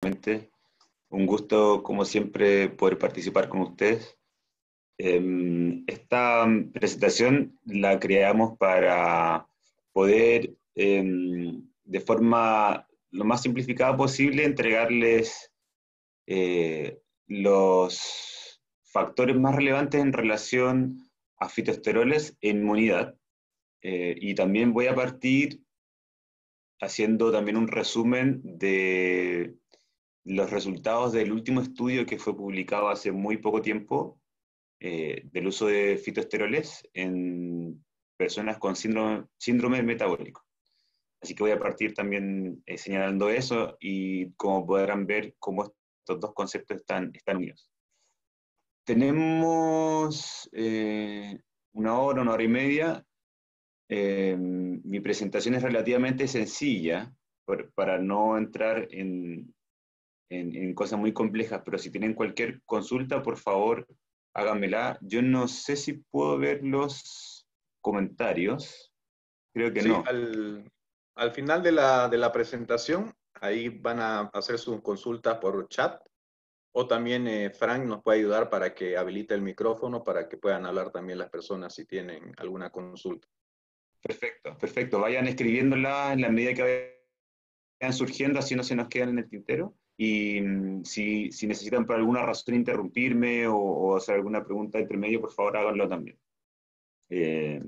Un gusto, como siempre, poder participar con ustedes. Esta presentación la creamos para poder, de forma lo más simplificada posible, entregarles los factores más relevantes en relación a fitoesteroles e inmunidad. Y también voy a partir haciendo también un resumen de los resultados del último estudio que fue publicado hace muy poco tiempo del uso de fitoesteroles en personas con síndrome metabólico. Así que voy a partir también señalando eso y como podrán ver cómo estos dos conceptos están unidos. Tenemos una hora y media. Mi presentación es relativamente sencilla para no entrar en cosas muy complejas, pero si tienen cualquier consulta, por favor, háganmela. Yo no sé si puedo ver los comentarios, creo que Sí, no. al final de la presentación, ahí van a hacer su consulta por chat, o también Frank nos puede ayudar para que habilite el micrófono para que puedan hablar también las personas si tienen alguna consulta. Perfecto, perfecto. Vayan escribiéndola en la medida que vayan surgiendo, así no se nos quedan en el tintero. Y si necesitan por alguna razón interrumpirme o hacer alguna pregunta entre medio, por favor háganlo también. Eh,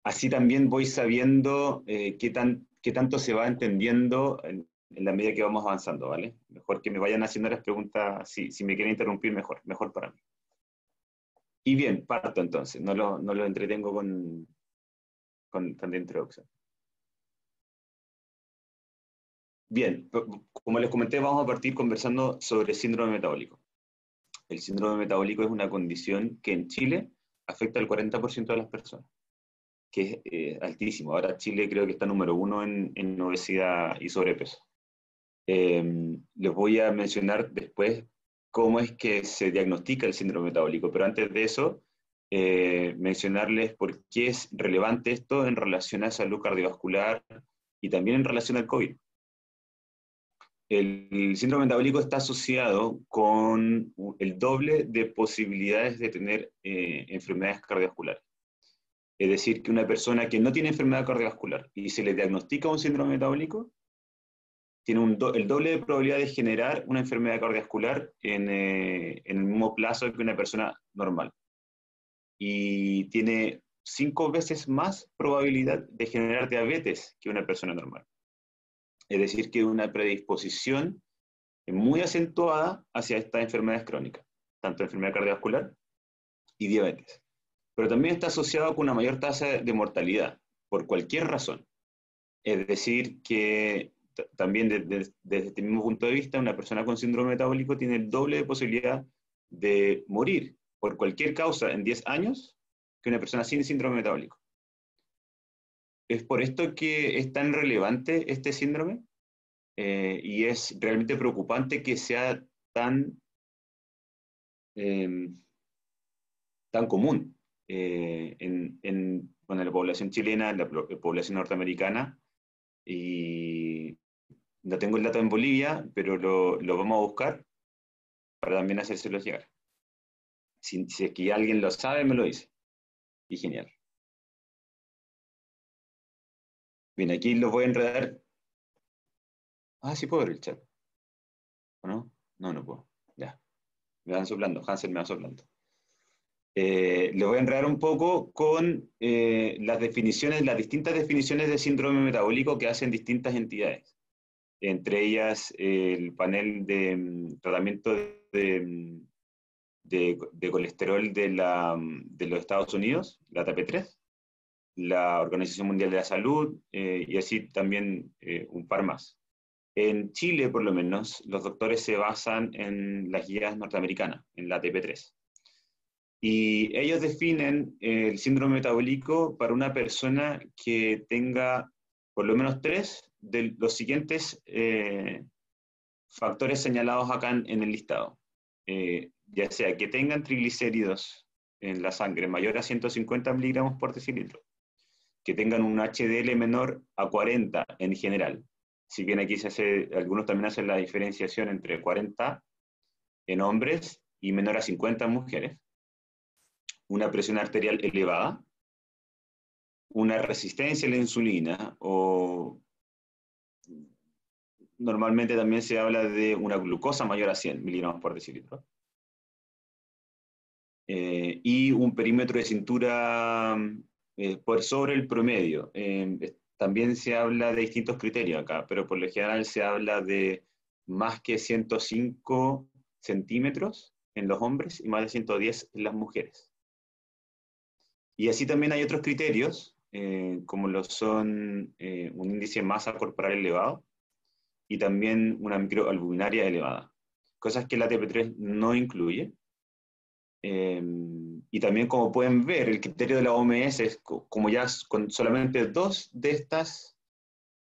Así también voy sabiendo qué tanto se va entendiendo en la medida que vamos avanzando, ¿vale? Mejor que me vayan haciendo las preguntas, si me quieren interrumpir, mejor para mí. Y bien, parto entonces, no lo entretengo con tanta introducción. Bien, como les comenté, vamos a partir conversando sobre síndrome metabólico. El síndrome metabólico es una condición que en Chile afecta al 40% de las personas, que es altísimo. Ahora Chile creo que está número 1 en obesidad y sobrepeso. Les voy a mencionar después cómo es que se diagnostica el síndrome metabólico, pero antes de eso, mencionarles por qué es relevante esto en relación a salud cardiovascular y también en relación al COVID. El síndrome metabólico está asociado con el doble de posibilidades de tener enfermedades cardiovasculares. Es decir, que una persona que no tiene enfermedad cardiovascular y se le diagnostica un síndrome metabólico, tiene el doble de probabilidad de generar una enfermedad cardiovascular en el mismo plazo que una persona normal. Y tiene 5 veces más probabilidad de generar diabetes que una persona normal. Es decir, que una predisposición muy acentuada hacia estas enfermedades crónicas, tanto enfermedad cardiovascular y diabetes. Pero también está asociado con una mayor tasa de mortalidad, por cualquier razón. Es decir, que también desde este mismo punto de vista, una persona con síndrome metabólico tiene el doble de posibilidad de morir por cualquier causa en 10 años que una persona sin síndrome metabólico. Es por esto que es tan relevante este síndrome y es realmente preocupante que sea eh, tan común bueno, la población chilena, la población norteamericana, y no tengo el dato en Bolivia, pero lo vamos a buscar para también hacérselo llegar. Si es que alguien lo sabe, me lo dice. Y genial. Bien, aquí los voy a enredar. Ah, sí puedo ver el chat. ¿O no? No, no puedo. Ya. Me van soplando. Hansel me va soplando. Les voy a enredar un poco con las definiciones, las distintas definiciones de síndrome metabólico que hacen distintas entidades. Entre ellas el panel de tratamiento de colesterol de los Estados Unidos, la ATP3, la Organización Mundial de la Salud y así también un par más. En Chile, por lo menos, los doctores se basan en las guías norteamericanas, en la ATP3. Y ellos definen el síndrome metabólico para una persona que tenga por lo menos 3 de los siguientes factores señalados acá en el listado. Ya sea que tengan triglicéridos en la sangre mayor a 150 miligramos por decilitro, que tengan un HDL menor a 40 en general, si bien aquí algunos también hacen la diferenciación entre 40 en hombres y menor a 50 en mujeres, una presión arterial elevada, una resistencia a la insulina, o normalmente también se habla de una glucosa mayor a 100 miligramos por decilitro, y un perímetro de cintura por sobre el promedio. También se habla de distintos criterios acá, pero por lo general se habla de más que 105 centímetros en los hombres y más de 110 en las mujeres. Y así también hay otros criterios, como lo son un índice de masa corporal elevado y también una microalbuminaria elevada, cosas que la ATP3 no incluye. Y también, como pueden ver, el criterio de la OMS es como ya con solamente 2 de estas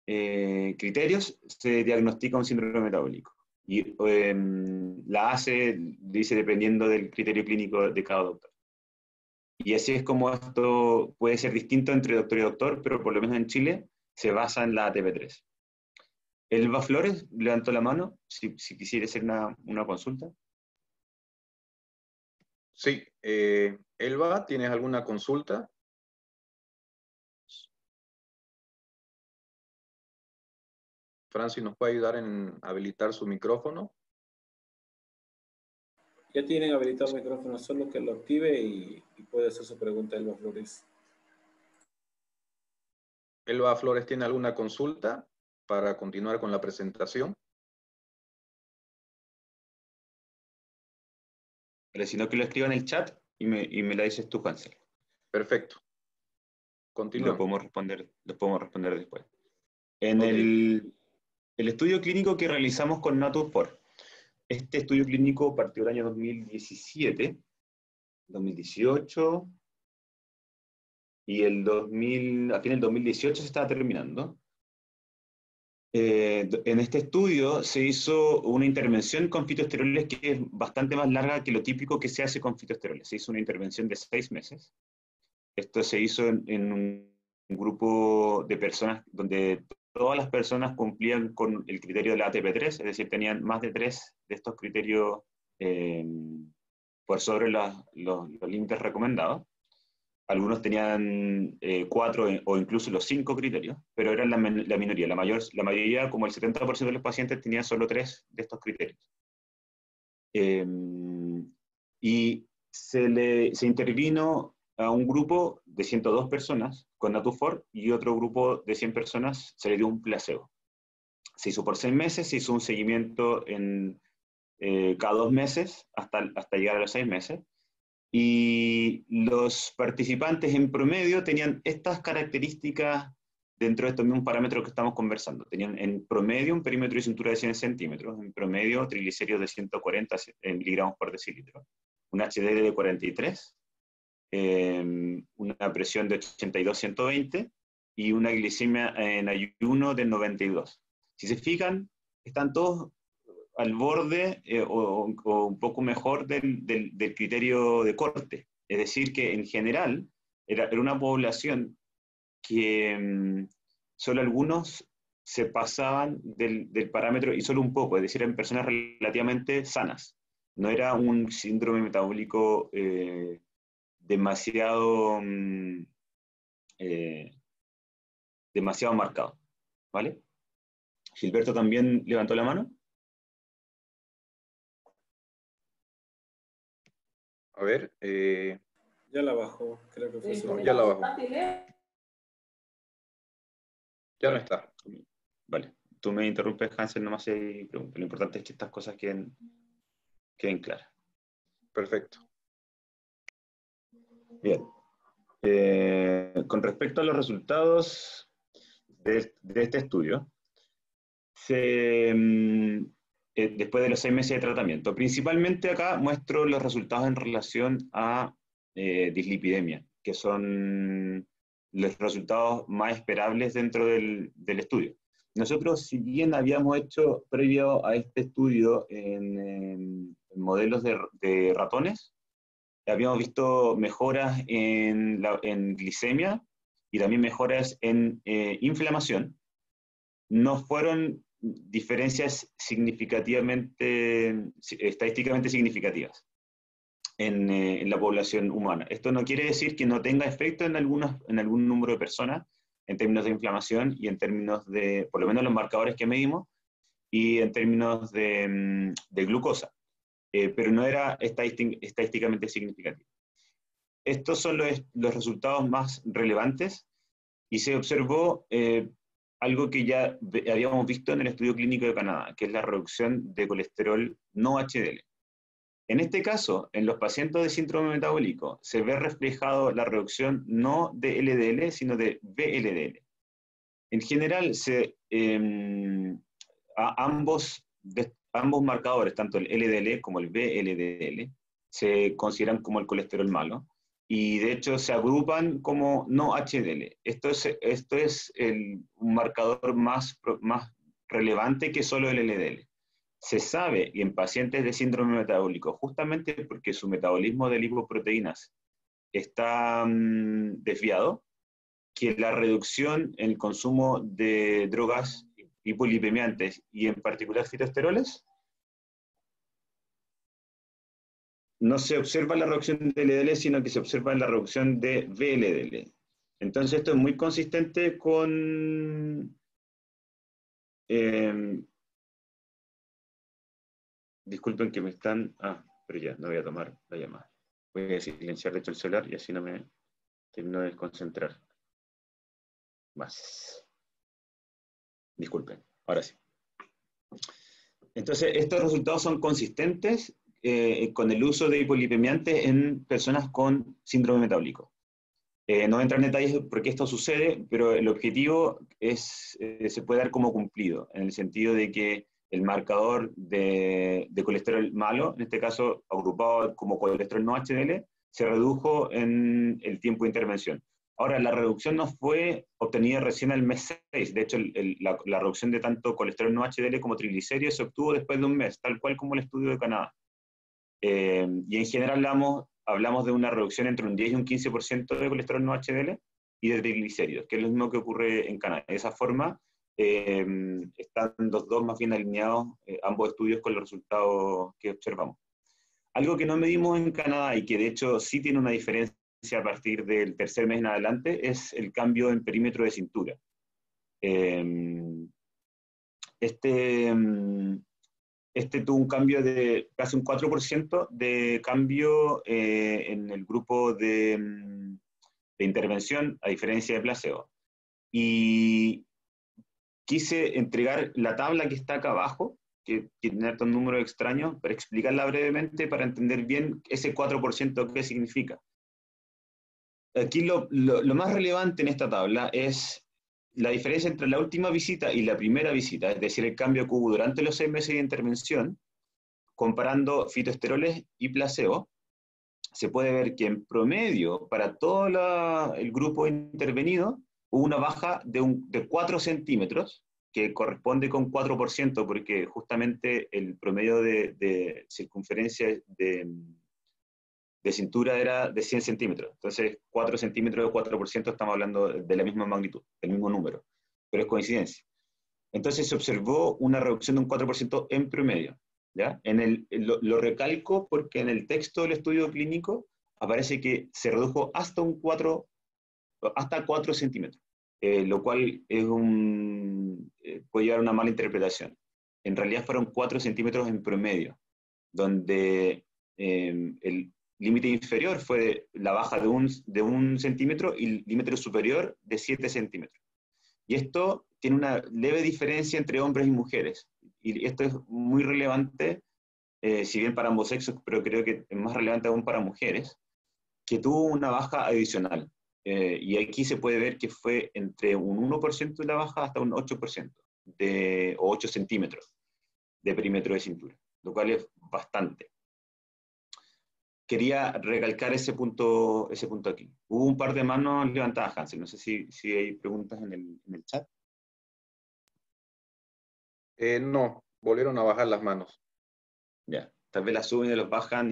criterios se diagnostica un síndrome metabólico. Y la ACE dice dependiendo del criterio clínico de cada doctor. Y así es como esto puede ser distinto entre doctor y doctor, pero por lo menos en Chile se basa en la ATP3. Elba Flores levantó la mano, si quisiera hacer una consulta. Sí, Elba, ¿tienes alguna consulta? Francis, ¿nos puede ayudar en habilitar su micrófono? Ya tienen habilitado el micrófono, solo que lo active y puede hacer su pregunta Elba Flores. Elba Flores, ¿tiene alguna consulta para continuar con la presentación? Pero si no, que lo escriba en el chat y me la dices tú, Hansel. Perfecto. Lo Continúa. podemos responder después. En Ok. el estudio clínico que realizamos con Natur4, este estudio clínico partió el año 2017, 2018, y a fin del 2018 se estaba terminando. En este estudio se hizo una intervención con fitoesteroles que es bastante más larga que lo típico que se hace con fitoesteroles. Se hizo una intervención de 6 meses. Esto se hizo en un grupo de personas donde todas las personas cumplían con el criterio de la ATP3, es decir, tenían más de 3 de estos criterios por sobre los límites recomendados. Algunos tenían 4 o incluso los 5 criterios, pero eran la minoría. La mayoría, como el 70% de los pacientes, tenían solo 3 de estos criterios. Y se intervino a un grupo de 102 personas con Natur4 y otro grupo de 100 personas se le dio un placebo. Se hizo por 6 meses, se hizo un seguimiento cada 2 meses hasta llegar a los 6 meses. Y los participantes en promedio tenían estas características dentro de estos mismos parámetros que estamos conversando. Tenían en promedio un perímetro de cintura de 100 centímetros, en promedio triglicéridos de 140 miligramos por decilitro, un HDL de 43, una presión de 82-120 y una glicemia en ayuno de 92. Si se fijan, están todos al borde o un poco mejor del criterio de corte. Es decir, que en general era una población que solo algunos se pasaban del parámetro y solo un poco, es decir, en personas relativamente sanas. No era un síndrome metabólico demasiado, demasiado marcado. ¿Vale? Gilberto también levantó la mano. A ver. Ya la bajó, creo que fue su... No, ya la bajó. Ya no está. Vale. Tú me interrumpes, Hansel, nomás y pregunto. Lo importante es que estas cosas queden claras. Perfecto. Bien. Con respecto a los resultados de este estudio, después de los 6 meses de tratamiento, principalmente acá muestro los resultados en relación a dislipidemia, que son los resultados más esperables dentro del estudio. Nosotros, si bien habíamos hecho previo a este estudio en modelos de ratones, habíamos visto mejoras en glicemia y también mejoras en inflamación. no fueron diferencias estadísticamente significativas en la población humana. Esto no quiere decir que no tenga efecto en algún número de personas, en términos de inflamación y en términos de, por lo menos los marcadores que medimos, y en términos de glucosa, pero no era estadísticamente significativo. Estos son los resultados más relevantes, y se observó algo que ya habíamos visto en el estudio clínico de Canadá, que es la reducción de colesterol no HDL. En este caso, en los pacientes de síndrome metabólico, se ve reflejado la reducción no de LDL, sino de VLDL. En general, ambos marcadores, tanto el LDL como el VLDL, se consideran como el colesterol malo, y de hecho se agrupan como no HDL. Esto es un marcador más relevante que solo el LDL. Se sabe, y en pacientes de síndrome metabólico, justamente porque su metabolismo de lipoproteínas está desviado, que la reducción en el consumo de drogas hipolipemiantes y en particular fitoesteroles, no se observa la reducción de LDL, sino que se observa la reducción de VLDL. Entonces esto es muy consistente con disculpen que me están... pero ya, no voy a tomar la llamada. Voy a silenciar de hecho el celular y así no me termino de desconcentrar más. Disculpen, ahora sí. Entonces, estos resultados son consistentes con el uso de hipolipemiantes en personas con síndrome metabólico. No voy a entrar en detalles por qué esto sucede, pero el objetivo se puede dar como cumplido, en el sentido de que el marcador de colesterol malo, en este caso agrupado como colesterol no HDL, se redujo en el tiempo de intervención. Ahora, la reducción no fue obtenida recién al mes 6, de hecho la reducción de tanto colesterol no HDL como triglicéridos se obtuvo después de un mes, tal cual como el estudio de Canadá. Y en general hablamos de una reducción entre un 10 y un 15% de colesterol no HDL y de triglicéridos, que es lo mismo que ocurre en Canadá. De esa forma, están los dos más bien alineados, ambos estudios, con los resultados que observamos. Algo que no medimos en Canadá y que de hecho sí tiene una diferencia a partir del tercer mes en adelante es el cambio en perímetro de cintura. Este tuvo un cambio de casi un 4% de cambio en el grupo de intervención, a diferencia de placebo. Y quise entregar la tabla que está acá abajo, que tiene un número extraño, para explicarla brevemente, para entender bien ese 4% qué significa. Aquí lo más relevante en esta tabla es la diferencia entre la última visita y la primera visita, es decir, el cambio que hubo durante los 6 meses de intervención, comparando fitoesteroles y placebo. Se puede ver que en promedio, para todo el grupo intervenido, hubo una baja de 4 centímetros, que corresponde con 4%, porque justamente el promedio de circunferencia de cintura era de 100 centímetros. Entonces, 4 centímetros de 4%, estamos hablando de la misma magnitud, del mismo número, pero es coincidencia. Entonces se observó una reducción de un 4% en promedio. ¿Ya? Lo recalco porque en el texto del estudio clínico aparece que se redujo hasta 4 centímetros, lo cual es puede llevar a una mala interpretación. En realidad fueron 4 centímetros en promedio, donde el límite inferior fue la baja de un centímetro y el límite superior de 7 centímetros. Y esto tiene una leve diferencia entre hombres y mujeres. Y esto es muy relevante, si bien para ambos sexos, pero creo que es más relevante aún para mujeres, que tuvo una baja adicional. Y aquí se puede ver que fue entre un 1% de la baja hasta un 8%, o 8 centímetros de perímetro de cintura, lo cual es bastante. Quería recalcar ese punto aquí. Hubo un par de manos levantadas, Hansel. No sé si hay preguntas en el chat. No, volvieron a bajar las manos. Ya, tal vez las suben y los bajan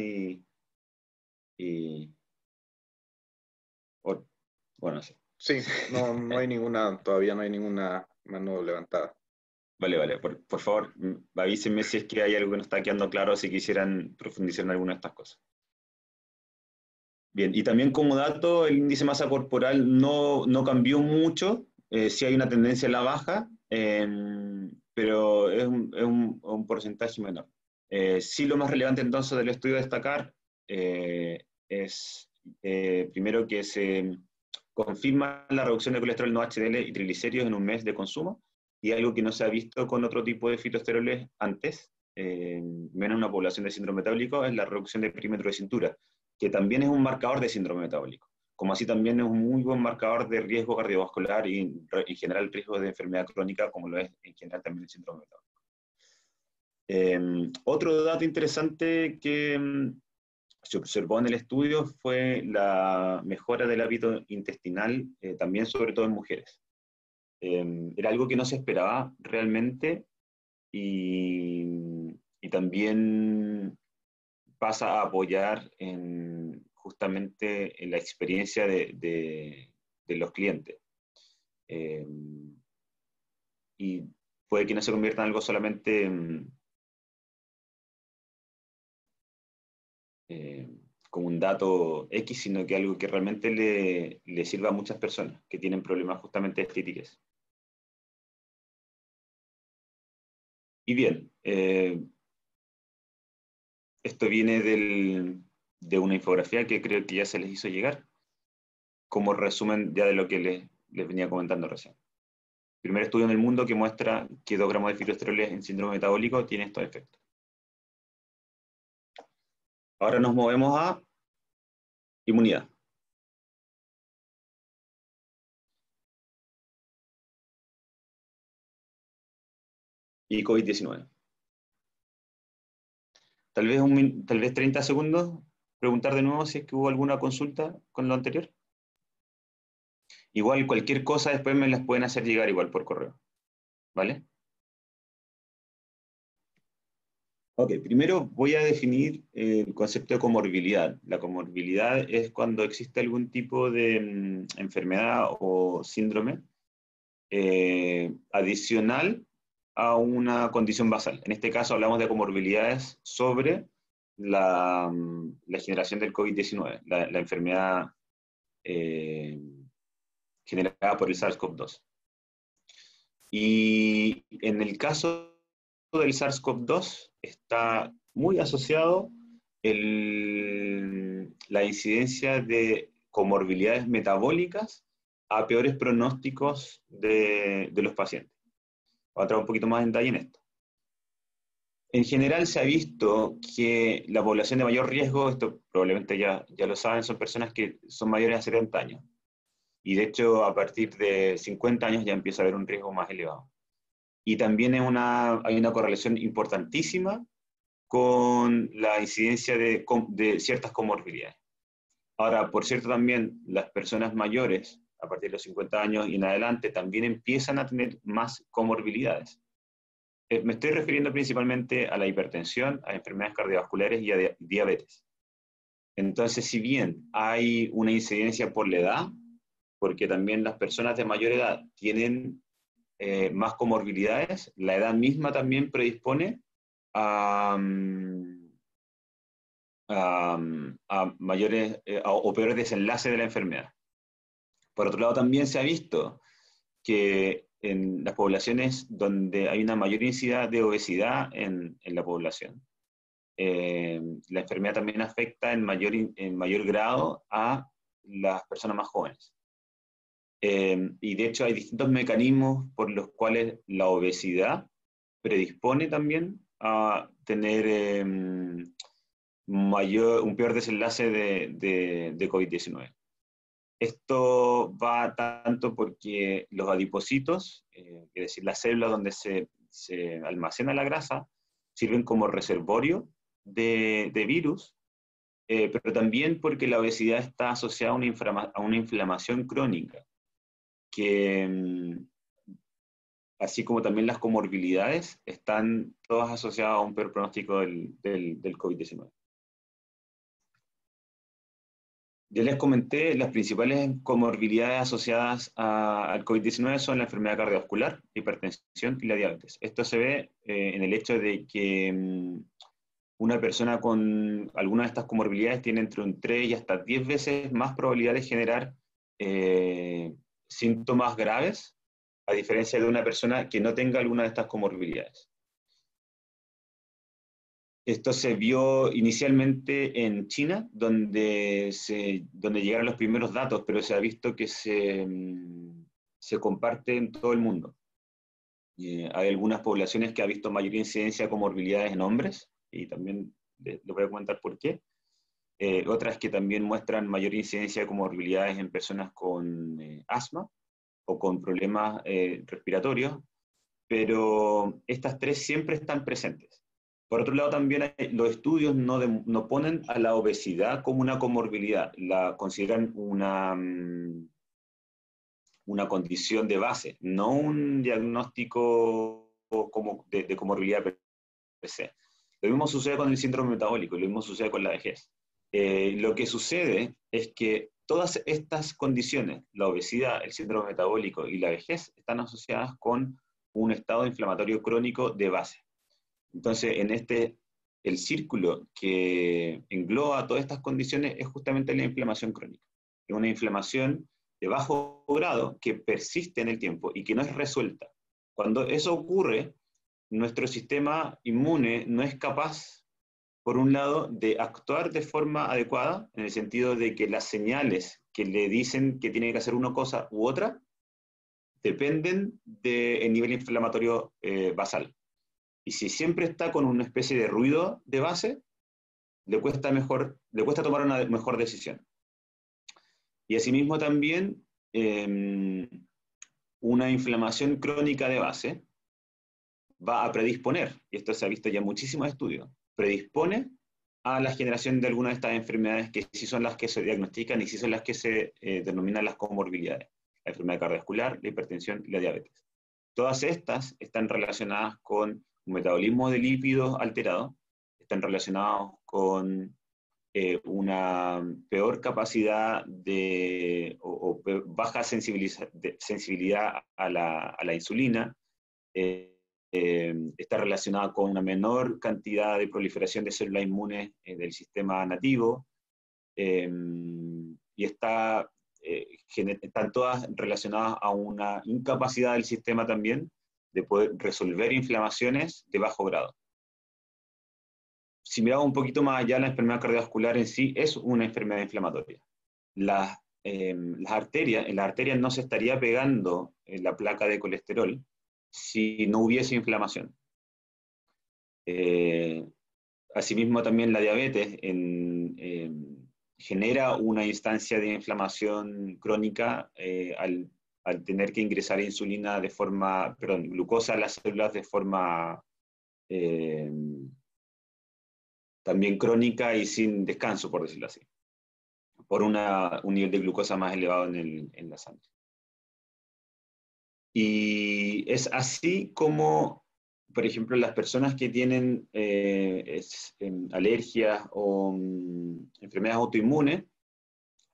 bueno, sí. Sí, no hay ninguna, todavía no hay ninguna mano levantada. Vale, vale. Por favor, avísenme si es que hay algo que no está quedando claro, si quisieran profundizar en alguna de estas cosas. Bien, y también como dato, el índice de masa corporal no cambió mucho, sí hay una tendencia a la baja, pero es un porcentaje menor. Sí, lo más relevante entonces del estudio a destacar es, primero, que se confirma la reducción de colesterol no HDL y triglicéridos en un mes de consumo, y algo que no se ha visto con otro tipo de fitoesteroles antes, menos en una población de síndrome metabólico, es la reducción del perímetro de cintura, que también es un marcador de síndrome metabólico, como así también es un muy buen marcador de riesgo cardiovascular y en general riesgo de enfermedad crónica, como lo es en general también el síndrome metabólico. Otro dato interesante que se observó en el estudio fue la mejora del hábito intestinal, también sobre todo en mujeres. Era algo que no se esperaba realmente, y también pasa a apoyar justamente en la experiencia de los clientes. Eh, y puede que no se convierta en algo solamente eh, como un dato X, sino que algo que realmente le sirva a muchas personas que tienen problemas justamente estéticos. Y bien, esto viene de una infografía que creo que ya se les hizo llegar, como resumen ya de lo que les venía comentando recién. Primer estudio en el mundo que muestra que 2 gramos de fitoesteroles en síndrome metabólico tiene estos efectos. Ahora nos movemos a inmunidad. Y COVID-19. Tal vez 30 segundos, preguntar de nuevo si es que hubo alguna consulta con lo anterior. Igual cualquier cosa después me las pueden hacer llegar igual por correo. ¿Vale? Ok, primero voy a definir el concepto de comorbilidad. La comorbilidad es cuando existe algún tipo de enfermedad o síndrome adicional a una condición basal. En este caso hablamos de comorbilidades sobre la generación del COVID-19, la enfermedad eh, generada por el SARS-CoV-2. Y en el caso del SARS-CoV-2 está muy asociado la incidencia de comorbilidades metabólicas a peores pronósticos de los pacientes. Voy a entrar un poquito más en detalle en esto. En general se ha visto que la población de mayor riesgo, esto probablemente ya lo saben, son personas que son mayores a 70 años. Y de hecho a partir de 50 años ya empieza a haber un riesgo más elevado. Y también hay una correlación importantísima con la incidencia de ciertas comorbilidades. Ahora, por cierto, también las personas mayores, a partir de los 50 años y en adelante, también empiezan a tener más comorbilidades. Me estoy refiriendo principalmente a la hipertensión, a enfermedades cardiovasculares y a diabetes. Entonces, si bien hay una incidencia por la edad, porque también las personas de mayor edad tienen más comorbilidades, la edad misma también predispone a, a mayores o peores desenlaces de la enfermedad. Por otro lado, también se ha visto que en las poblaciones donde hay una mayor incidencia de obesidad en la población, la enfermedad también afecta en mayor grado a las personas más jóvenes. Y de hecho hay distintos mecanismos por los cuales la obesidad predispone también a tener un peor desenlace de COVID-19. Esto va tanto porque los adipocitos, es decir, las células donde se almacena la grasa, sirven como reservorio de virus, pero también porque la obesidad está asociada a una inflamación crónica, que así como también las comorbilidades, están todas asociadas a un peor pronóstico del COVID-19. Ya les comenté, las principales comorbilidades asociadas al COVID-19 son la enfermedad cardiovascular, la hipertensión y la diabetes. Esto se ve en el hecho de que una persona con alguna de estas comorbilidades tiene entre un 3 y hasta 10 veces más probabilidad de generar síntomas graves, a diferencia de una persona que no tenga alguna de estas comorbilidades. Esto se vio inicialmente en China, donde llegaron los primeros datos, pero se ha visto que se comparte en todo el mundo. Hay algunas poblaciones que han visto mayor incidencia de comorbilidades en hombres, y también les voy a comentar por qué. Otras que también muestran mayor incidencia de comorbilidades en personas con asma o con problemas respiratorios, pero estas tres siempre están presentes. Por otro lado, también los estudios no ponen a la obesidad como una comorbilidad, la consideran una condición de base, no un diagnóstico como de comorbilidad per se. Lo mismo sucede con el síndrome metabólico, lo mismo sucede con la vejez. Lo que sucede es que todas estas condiciones, la obesidad, el síndrome metabólico y la vejez, están asociadas con un estado inflamatorio crónico de base. Entonces, el círculo que engloba todas estas condiciones es justamente la inflamación crónica. Es una inflamación de bajo grado que persiste en el tiempo y que no es resuelta. Cuando eso ocurre, nuestro sistema inmune no es capaz, por un lado, de actuar de forma adecuada, en el sentido de que las señales que le dicen que tiene que hacer una cosa u otra, dependen del nivel inflamatorio basal. Y si siempre está con una especie de ruido de base, le cuesta tomar una mejor decisión. Y asimismo también una inflamación crónica de base va a predisponer, y esto se ha visto ya en muchísimos estudios, predispone a la generación de algunas de estas enfermedades que sí son las que se diagnostican y sí son las que se denominan las comorbilidades. La enfermedad cardiovascular, la hipertensión y la diabetes. Todas estas están relacionadas con un metabolismo de lípidos alterado, están relacionados con una peor capacidad o baja sensibilidad a la insulina, está relacionada con una menor cantidad de proliferación de células inmunes del sistema nativo, y están todas relacionadas a una incapacidad del sistema también de poder resolver inflamaciones de bajo grado. Si miramos un poquito más allá, la enfermedad cardiovascular en sí es una enfermedad inflamatoria. En las arterias no se estaría pegando la placa de colesterol si no hubiese inflamación. Asimismo, también la diabetes genera una instancia de inflamación crónica al tener que ingresar glucosa a las células de forma también crónica y sin descanso, por decirlo así, por un nivel de glucosa más elevado en la sangre. Y es así como, por ejemplo, las personas que tienen alergias o enfermedades autoinmunes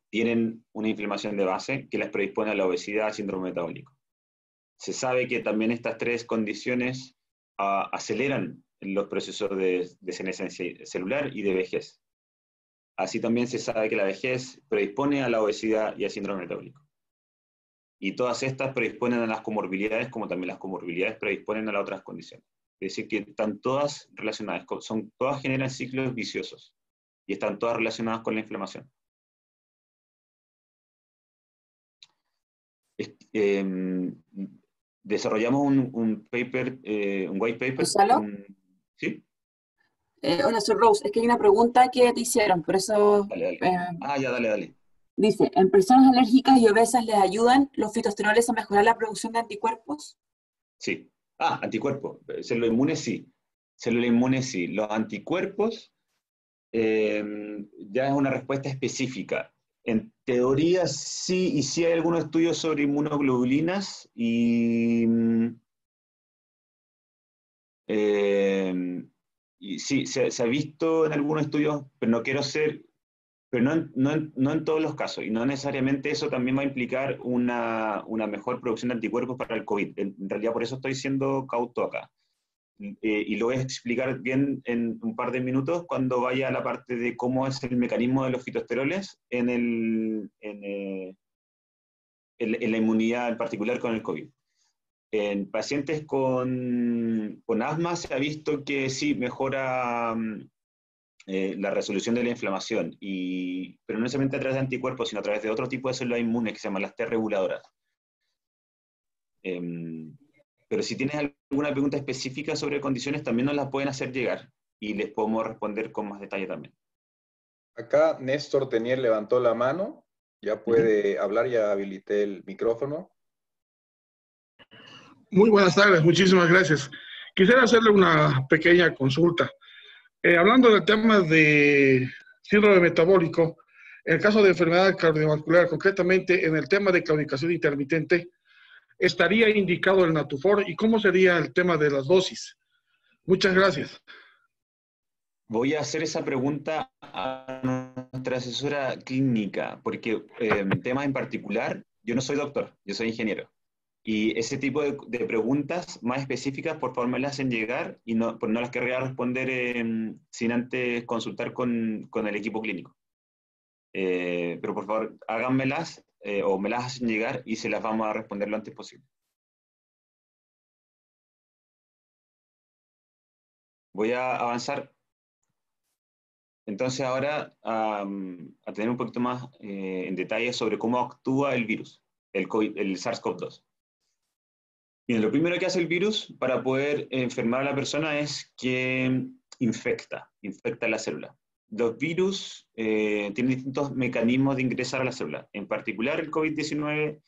tienen una inflamación de base que les predispone a la obesidad, al síndrome metabólico. Se sabe que también estas tres condiciones aceleran los procesos de senescencia celular y de vejez. Así también se sabe que la vejez predispone a la obesidad y al síndrome metabólico. Y todas estas predisponen a las comorbilidades, como también las comorbilidades predisponen a las otras condiciones. Es decir, que están todas relacionadas, todas generan ciclos viciosos y están todas relacionadas con la inflamación. Desarrollamos un paper, un white paper. ¿Gonzalo? ¿Sí? Hola, soy Rose. Es que hay una pregunta que te hicieron, por eso... Dale. Ya, dale. Dice, ¿en personas alérgicas y obesas les ayudan los fitoesteroles a mejorar la producción de anticuerpos? Sí. Anticuerpos. Célula inmune sí. Célula inmune sí. Los anticuerpos ya es una respuesta específica. En teoría sí, y sí hay algunos estudios sobre inmunoglobulinas y sí, se ha visto en algunos estudios, pero no quiero ser Pero no en todos los casos, y no necesariamente eso también va a implicar una mejor producción de anticuerpos para el COVID. En realidad por eso estoy siendo cauto acá. Y lo voy a explicar bien en un par de minutos cuando vaya a la parte de cómo es el mecanismo de los fitoesteroles en la inmunidad en particular con el COVID. En pacientes con asma se ha visto que sí mejora la resolución de la inflamación, pero no necesariamente a través de anticuerpos, sino a través de otro tipo de células inmunes que se llaman las T reguladoras. Pero si tienes alguna pregunta específica sobre condiciones, también nos las pueden hacer llegar y les podemos responder con más detalle también. Acá Néstor Tenier levantó la mano, ya puede hablar, ya habilité el micrófono. Muy buenas tardes, muchísimas gracias. Quisiera hacerle una pequeña consulta. Hablando del tema de síndrome metabólico, en el caso de enfermedad cardiovascular, concretamente en el tema de claudicación intermitente, ¿estaría indicado el Natufor y cómo sería el tema de las dosis? Muchas gracias. Voy a hacer esa pregunta a nuestra asesora clínica, porque temas en particular, yo no soy doctor, yo soy ingeniero. Y ese tipo de preguntas más específicas, por favor, me las hacen llegar y no las querría responder sin antes consultar con el equipo clínico. Pero por favor, háganmelas o me las hacen llegar y se las vamos a responder lo antes posible. Voy a avanzar. Entonces ahora a tener un poquito más en detalle sobre cómo actúa el virus, el SARS-CoV-2. Bien, lo primero que hace el virus para poder enfermar a la persona es que infecta la célula. Los virus tienen distintos mecanismos de ingresar a la célula. En particular, el COVID-19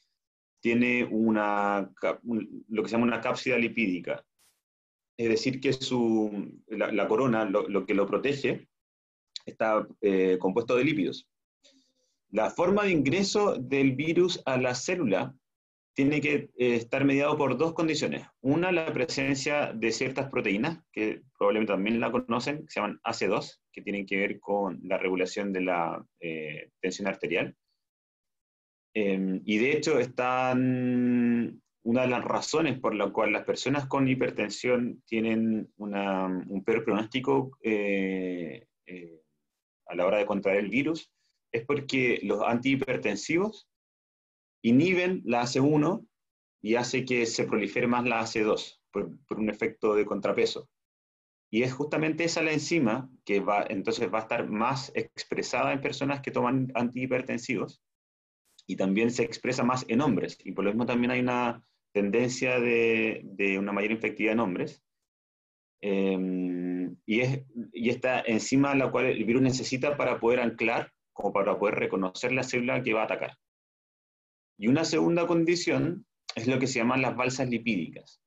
tiene lo que se llama una cápsida lipídica. Es decir, que la corona, lo que lo protege, está compuesto de lípidos. La forma de ingreso del virus a la célula tiene que estar mediado por dos condiciones. Una, la presencia de ciertas proteínas, que probablemente también la conocen, que se llaman AC2, que tienen que ver con la regulación de la tensión arterial. Y de hecho, una de las razones por la cual las personas con hipertensión tienen un peor pronóstico a la hora de contraer el virus es porque los antihipertensivos inhiben la AC1 y hace que se prolifere más la AC2 por un efecto de contrapeso. Y es justamente esa la enzima que entonces va a estar más expresada en personas que toman antihipertensivos y también se expresa más en hombres. Y por lo mismo también hay una tendencia de una mayor infectividad en hombres. Y esta enzima la cual el virus necesita para poder anclar, como para poder reconocer la célula que va a atacar. Y una segunda condición es lo que se llaman las balsas lipídicas.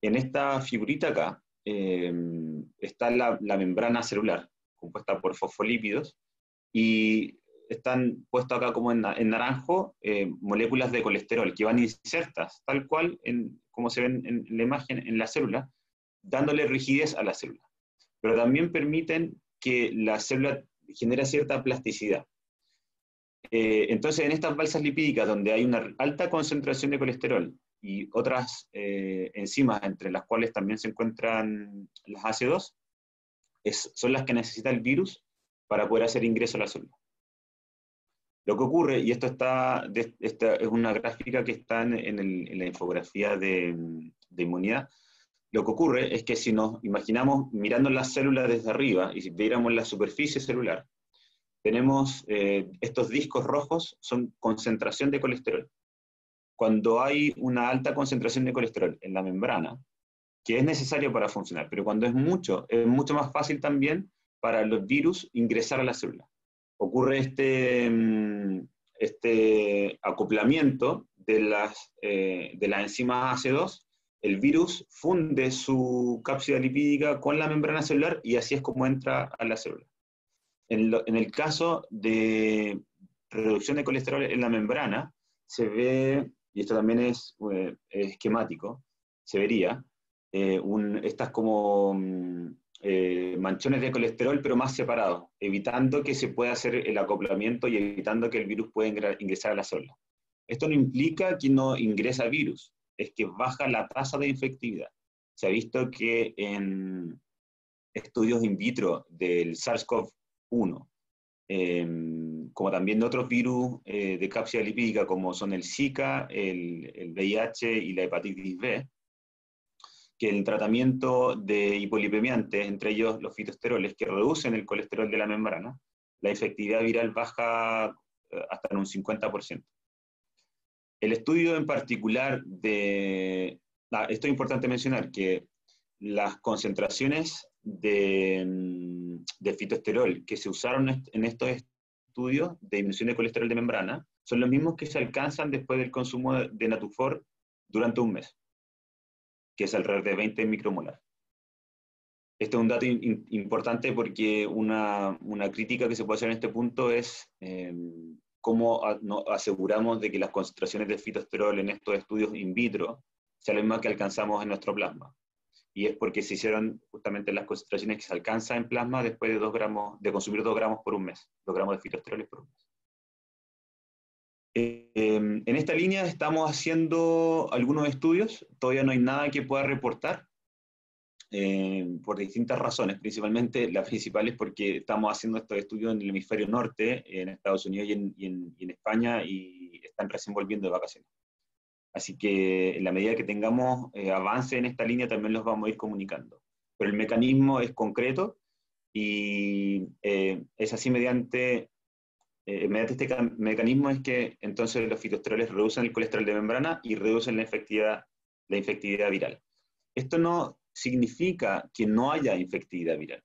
En esta figurita acá está la membrana celular, compuesta por fosfolípidos, y están puestos acá como en naranjo moléculas de colesterol que van insertas, tal cual como se ven en la imagen, en la célula, dándole rigidez a la célula. Pero también permiten que la célula genere cierta plasticidad. Entonces, en estas balsas lipídicas, donde hay una alta concentración de colesterol y otras enzimas, entre las cuales también se encuentran las AC2, son las que necesita el virus para poder hacer ingreso a la célula. Lo que ocurre, y esta es una gráfica que está en la infografía de inmunidad, lo que ocurre es que si nos imaginamos mirando las células desde arriba y si viéramos la superficie celular, tenemos estos discos rojos, son concentración de colesterol. Cuando hay una alta concentración de colesterol en la membrana, que es necesario para funcionar, pero cuando es mucho más fácil también para los virus ingresar a la célula. Ocurre este acoplamiento de las enzimas AC2, el virus funde su cápsida lipídica con la membrana celular y así es como entra a la célula. En el caso de reducción de colesterol en la membrana, se ve, y esto también es esquemático, se vería, estas como manchones de colesterol, pero más separados, evitando que se pueda hacer el acoplamiento y evitando que el virus pueda ingresar a la célula. Esto no implica que no ingresa virus, es que baja la tasa de infectividad. Se ha visto que en estudios in vitro del SARS-CoV-1, como también de otros virus de cápsida lipídica, como son el Zika, el VIH y la hepatitis B, que el tratamiento de hipolipemiantes, entre ellos los fitoesteroles, que reducen el colesterol de la membrana, la infectividad viral baja hasta en un 50%. El estudio en particular esto es importante mencionar, que las concentraciones de fitoesterol que se usaron en estos estudios de disminución de colesterol de membrana son los mismos que se alcanzan después del consumo de Natufor durante un mes, que es alrededor de 20 micromolar. Este es un dato importante porque una crítica que se puede hacer en este punto es cómo aseguramos de que las concentraciones de fitoesterol en estos estudios in vitro sean las mismas que alcanzamos en nuestro plasma. Y es porque se hicieron justamente las concentraciones que se alcanzan en plasma después de 2 gramos, de consumir 2 gramos por un mes, 2 gramos de fitoesteroles por un mes. En esta línea estamos haciendo algunos estudios, todavía no hay nada que pueda reportar, por distintas razones, principalmente la principal es porque estamos haciendo estos estudios en el hemisferio norte, en Estados Unidos y en España, y están recién volviendo de vacaciones. Así que en la medida que tengamos avance en esta línea también los vamos a ir comunicando. Pero el mecanismo es concreto y es así mediante este mecanismo es que entonces los fitoesteroles reducen el colesterol de membrana y reducen la infectividad viral. Esto no significa que no haya infectividad viral.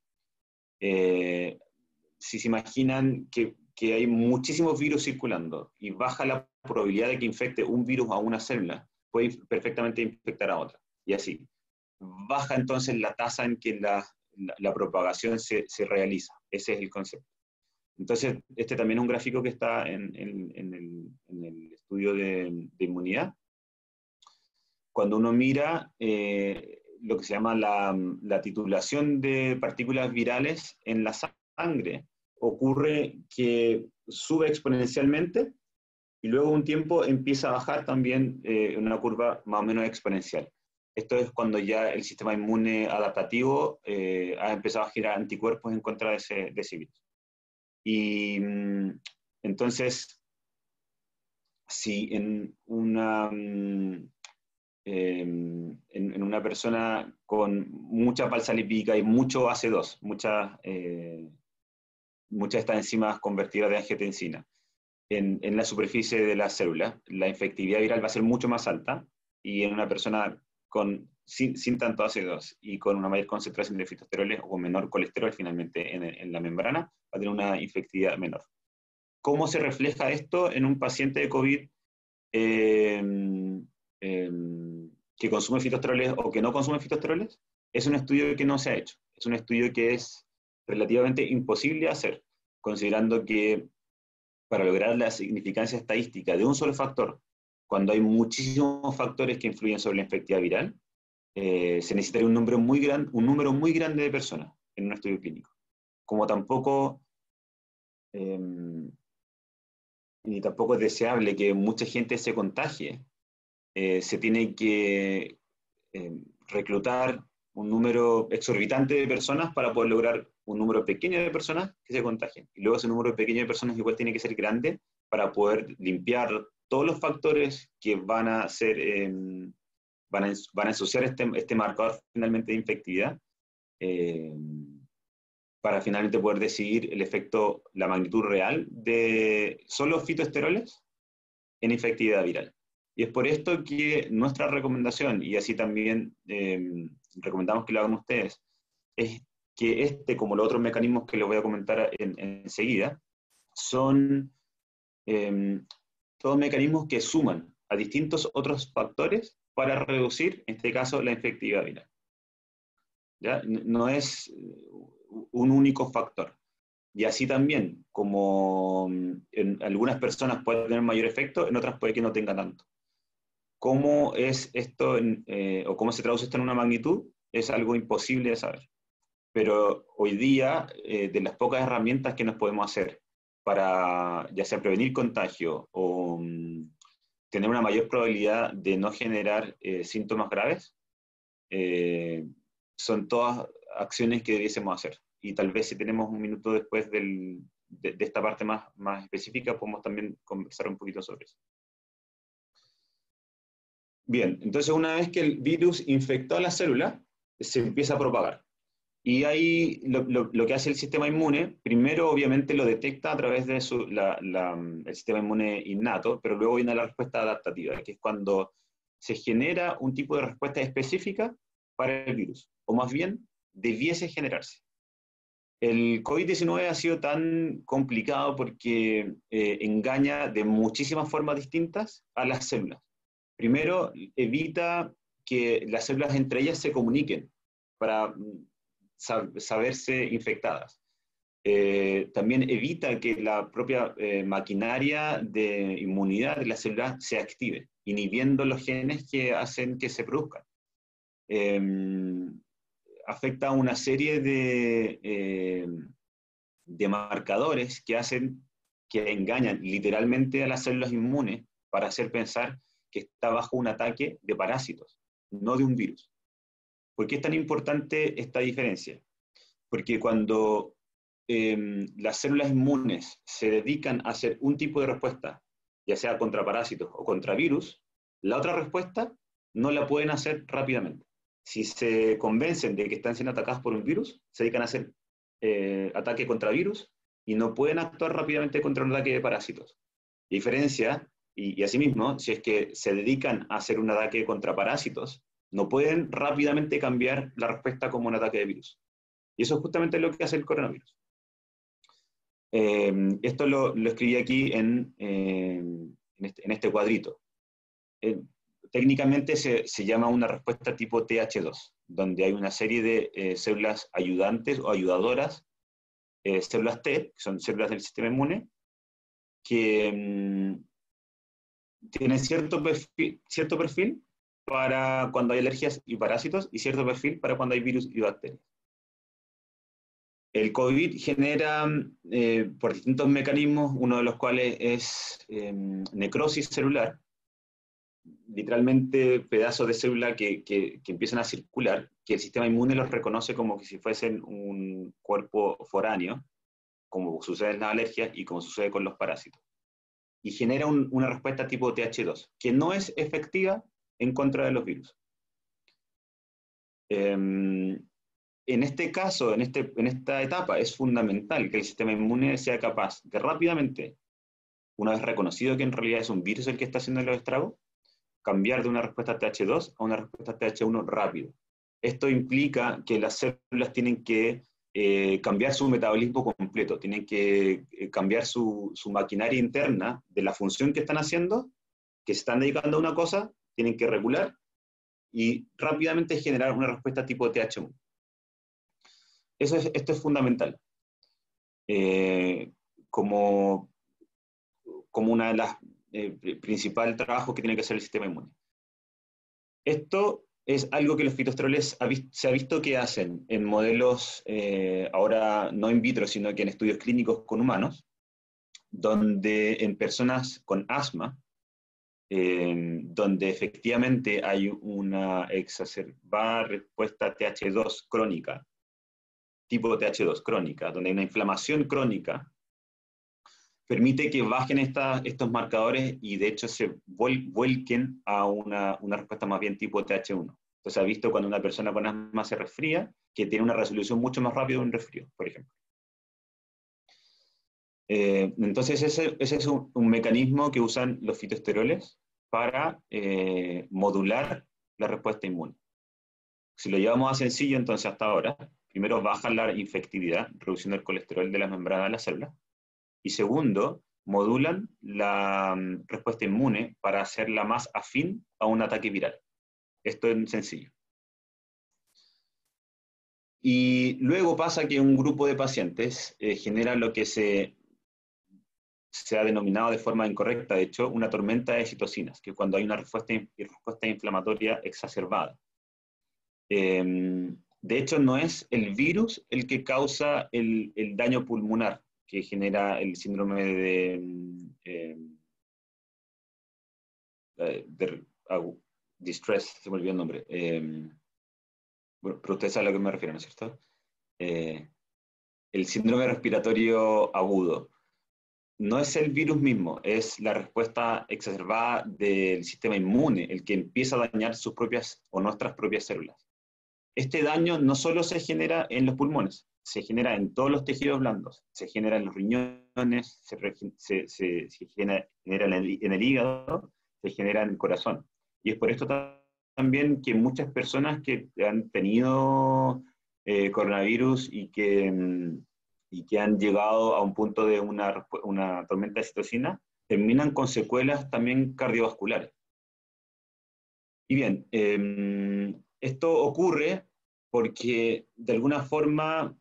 Si se imaginan que hay muchísimos virus circulando y baja la probabilidad de que infecte un virus a una célula, puede perfectamente infectar a otra, y así. Baja entonces la tasa en que la propagación se realiza. Ese es el concepto. Entonces, este también es un gráfico que está en el estudio de inmunidad. Cuando uno mira lo que se llama la titulación de partículas virales en la sangre, ocurre que sube exponencialmente y luego un tiempo empieza a bajar también en una curva más o menos exponencial. Esto es cuando ya el sistema inmune adaptativo ha empezado a generar anticuerpos en contra de ese virus. Y entonces, si en una persona con mucha falsa lipídica y mucho AC2, muchas de estas enzimas convertidas de angiotensina en la superficie de la célula, la infectividad viral va a ser mucho más alta, y en una persona sin tanto AC2 y con una mayor concentración de fitoesteroles o menor colesterol finalmente en la membrana, va a tener una infectividad menor. ¿Cómo se refleja esto en un paciente de COVID que consume fitoesteroles o que no consume fitoesteroles? Es un estudio que no se ha hecho. Es un estudio que es relativamente imposible de hacer, considerando que para lograr la significancia estadística de un solo factor, cuando hay muchísimos factores que influyen sobre la infectividad viral, se necesitaría un número muy grande de personas en un estudio clínico. Como tampoco, ni tampoco es deseable que mucha gente se contagie, se tiene que reclutar un número exorbitante de personas para poder lograr un número pequeño de personas que se contagien. Y luego ese número pequeño de personas igual tiene que ser grande para poder limpiar todos los factores que van a ensuciar este marcador finalmente de infectividad, para finalmente poder decidir el efecto, la magnitud real de solo fitoesteroles en infectividad viral. Y es por esto que nuestra recomendación, y así también recomendamos que lo hagan ustedes, es que como los otros mecanismos que les voy a comentar enseguida, son todos mecanismos que suman a distintos otros factores para reducir, en este caso, la infectividad viral. ¿Ya? No es un único factor. Y así también, como en algunas personas puede tener mayor efecto, en otras puede que no tenga tanto. ¿Cómo es esto, o cómo se traduce esto en una magnitud? Es algo imposible de saber. pero hoy día, de las pocas herramientas que nos podemos hacer para ya sea prevenir contagio o tener una mayor probabilidad de no generar síntomas graves, son todas acciones que debiésemos hacer. Y tal vez si tenemos un minuto después de esta parte más específica, podemos también conversar un poquito sobre eso. Bien, entonces una vez que el virus infectó a la célula, se empieza a propagar. Y ahí lo que hace el sistema inmune, primero obviamente lo detecta a través de el sistema inmune innato, pero luego viene la respuesta adaptativa, que es cuando se genera un tipo de respuesta específica para el virus, o más bien debiese generarse. El COVID-19 ha sido tan complicado porque engaña de muchísimas formas distintas a las células. Primero, evita que las células entre ellas se comuniquen para saberse infectadas. También evita que la propia maquinaria de inmunidad de la célula se active, inhibiendo los genes que hacen que se produzcan. Afecta a una serie de marcadores que engañan literalmente a las células inmunes para hacer pensar que está bajo un ataque de parásitos, no de un virus. ¿Por qué es tan importante esta diferencia? Porque cuando las células inmunes se dedican a hacer un tipo de respuesta, ya sea contra parásitos o contra virus, la otra respuesta no la pueden hacer rápidamente. Si se convencen de que están siendo atacadas por un virus, se dedican a hacer ataque contra virus y no pueden actuar rápidamente contra un ataque de parásitos. Diferencia, y asimismo, si es que se dedican a hacer un ataque contra parásitos, no pueden rápidamente cambiar la respuesta como un ataque de virus. Y eso es justamente lo que hace el coronavirus. Esto lo escribí aquí en este cuadrito. Técnicamente se llama una respuesta tipo TH2, donde hay una serie de células ayudantes o ayudadoras, células T, que son células del sistema inmune, que tienen cierto perfil para cuando hay alergias y parásitos y cierto perfil para cuando hay virus y bacterias. El COVID genera por distintos mecanismos, uno de los cuales es necrosis celular, literalmente pedazos de célula que empiezan a circular, que el sistema inmune los reconoce como que si fuesen un cuerpo foráneo, como sucede en las alergias y como sucede con los parásitos. Y genera una respuesta tipo TH2, que no es efectiva en contra de los virus. En este caso, en esta etapa, es fundamental que el sistema inmune sea capaz de rápidamente, una vez reconocido que en realidad es un virus el que está haciendo los estragos, cambiar de una respuesta TH2 a una respuesta TH1 rápido. Esto implica que las células tienen que cambiar su metabolismo completo, tienen que cambiar su maquinaria interna de la función que están haciendo, que se están dedicando a una cosa, tienen que regular y rápidamente generar una respuesta tipo TH1. Esto es fundamental. Como una de las principales trabajos que tiene que hacer el sistema inmune. Esto es algo que los fitoesteroles se ha visto que hacen en modelos, ahora no in vitro, sino que en estudios clínicos con humanos, donde en personas con asma, donde efectivamente hay una exacerbada respuesta TH2 crónica, tipo TH2 crónica, donde hay una inflamación crónica, permite que bajen estos marcadores y de hecho se vuelquen a una respuesta más bien tipo TH1. Entonces ha visto cuando una persona con asma se resfría, que tiene una resolución mucho más rápida de un resfrío, por ejemplo. Entonces ese es un mecanismo que usan los fitoesteroles para modular la respuesta inmune. Si lo llevamos a sencillo, entonces hasta ahora, primero bajan la infectividad, reduciendo el colesterol de las membranas de la célula, y segundo, modulan la respuesta inmune para hacerla más afín a un ataque viral. Esto es sencillo. Y luego pasa que un grupo de pacientes genera lo que se ha denominado de forma incorrecta, de hecho, una tormenta de citocinas, que cuando hay una respuesta inflamatoria exacerbada. De hecho, no es el virus el que causa el daño pulmonar que genera el síndrome de distress, se me olvidó el nombre. Bueno, pero usted sabe a lo que me refiero, ¿no es cierto? El síndrome respiratorio agudo. No es el virus mismo, es la respuesta exacerbada del sistema inmune, el que empieza a dañar sus propias o nuestras propias células. Este daño no solo se genera en los pulmones, se genera en todos los tejidos blandos, se genera en los riñones, se genera en el hígado, se genera en el corazón. Y es por esto también que muchas personas que han tenido coronavirus y que han llegado a un punto de una tormenta de citocina, terminan con secuelas también cardiovasculares. Y bien, esto ocurre porque de alguna forma,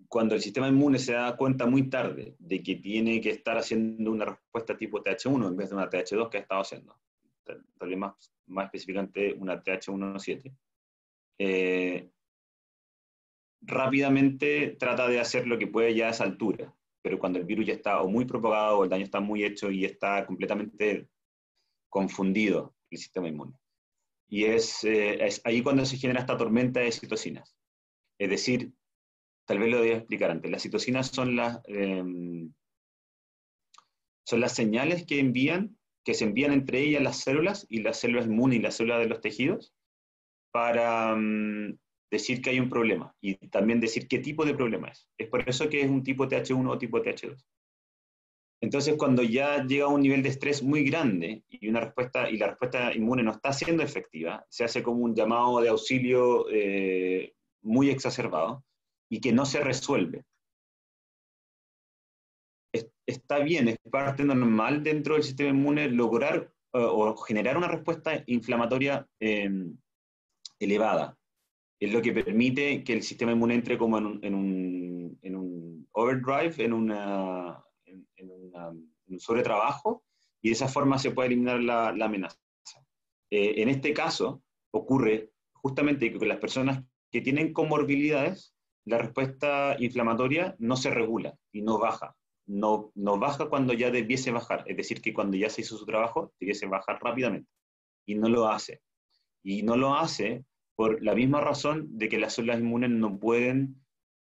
cuando el sistema inmune se da cuenta muy tarde de que tiene que estar haciendo una respuesta tipo TH1 en vez de una TH2 que ha estado haciendo, tal vez más específicamente una TH17, rápidamente trata de hacer lo que puede ya a esa altura, pero cuando el virus ya está o muy propagado o el daño está muy hecho y está completamente confundido el sistema inmune. Y es ahí cuando se genera esta tormenta de citocinas. Es decir, tal vez lo debía explicar antes, las citocinas son las señales que se envían entre ellas las células y las células inmunes y las células de los tejidos para decir que hay un problema y también decir qué tipo de problema es. Es por eso que es un tipo TH1 o tipo TH2. Entonces, cuando ya llega a un nivel de estrés muy grande y la respuesta inmune no está siendo efectiva, se hace como un llamado de auxilio muy exacerbado y que no se resuelve. Está bien, es parte normal dentro del sistema inmune lograr o generar una respuesta inflamatoria elevada. Es lo que permite que el sistema inmune entre como en un overdrive, en un sobretrabajo, y de esa forma se puede eliminar la amenaza. En este caso, ocurre justamente que con las personas que tienen comorbilidades, la respuesta inflamatoria no se regula y no baja. No baja cuando ya debiese bajar, es decir, que cuando ya se hizo su trabajo, debiese bajar rápidamente, y no lo hace. Y no lo hace por la misma razón de que las células inmunes no pueden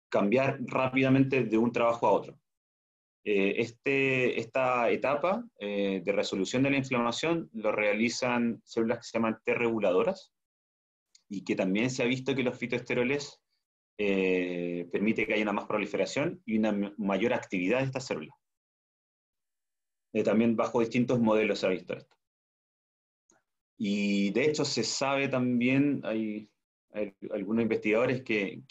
cambiar rápidamente de un trabajo a otro. Esta etapa de resolución de la inflamación lo realizan células que se llaman T reguladoras, y que también se ha visto que los fitoesteroles permite que haya una más proliferación y una mayor actividad de estas células. También bajo distintos modelos se ha visto esto. Y de hecho se sabe también, hay algunos investigadores que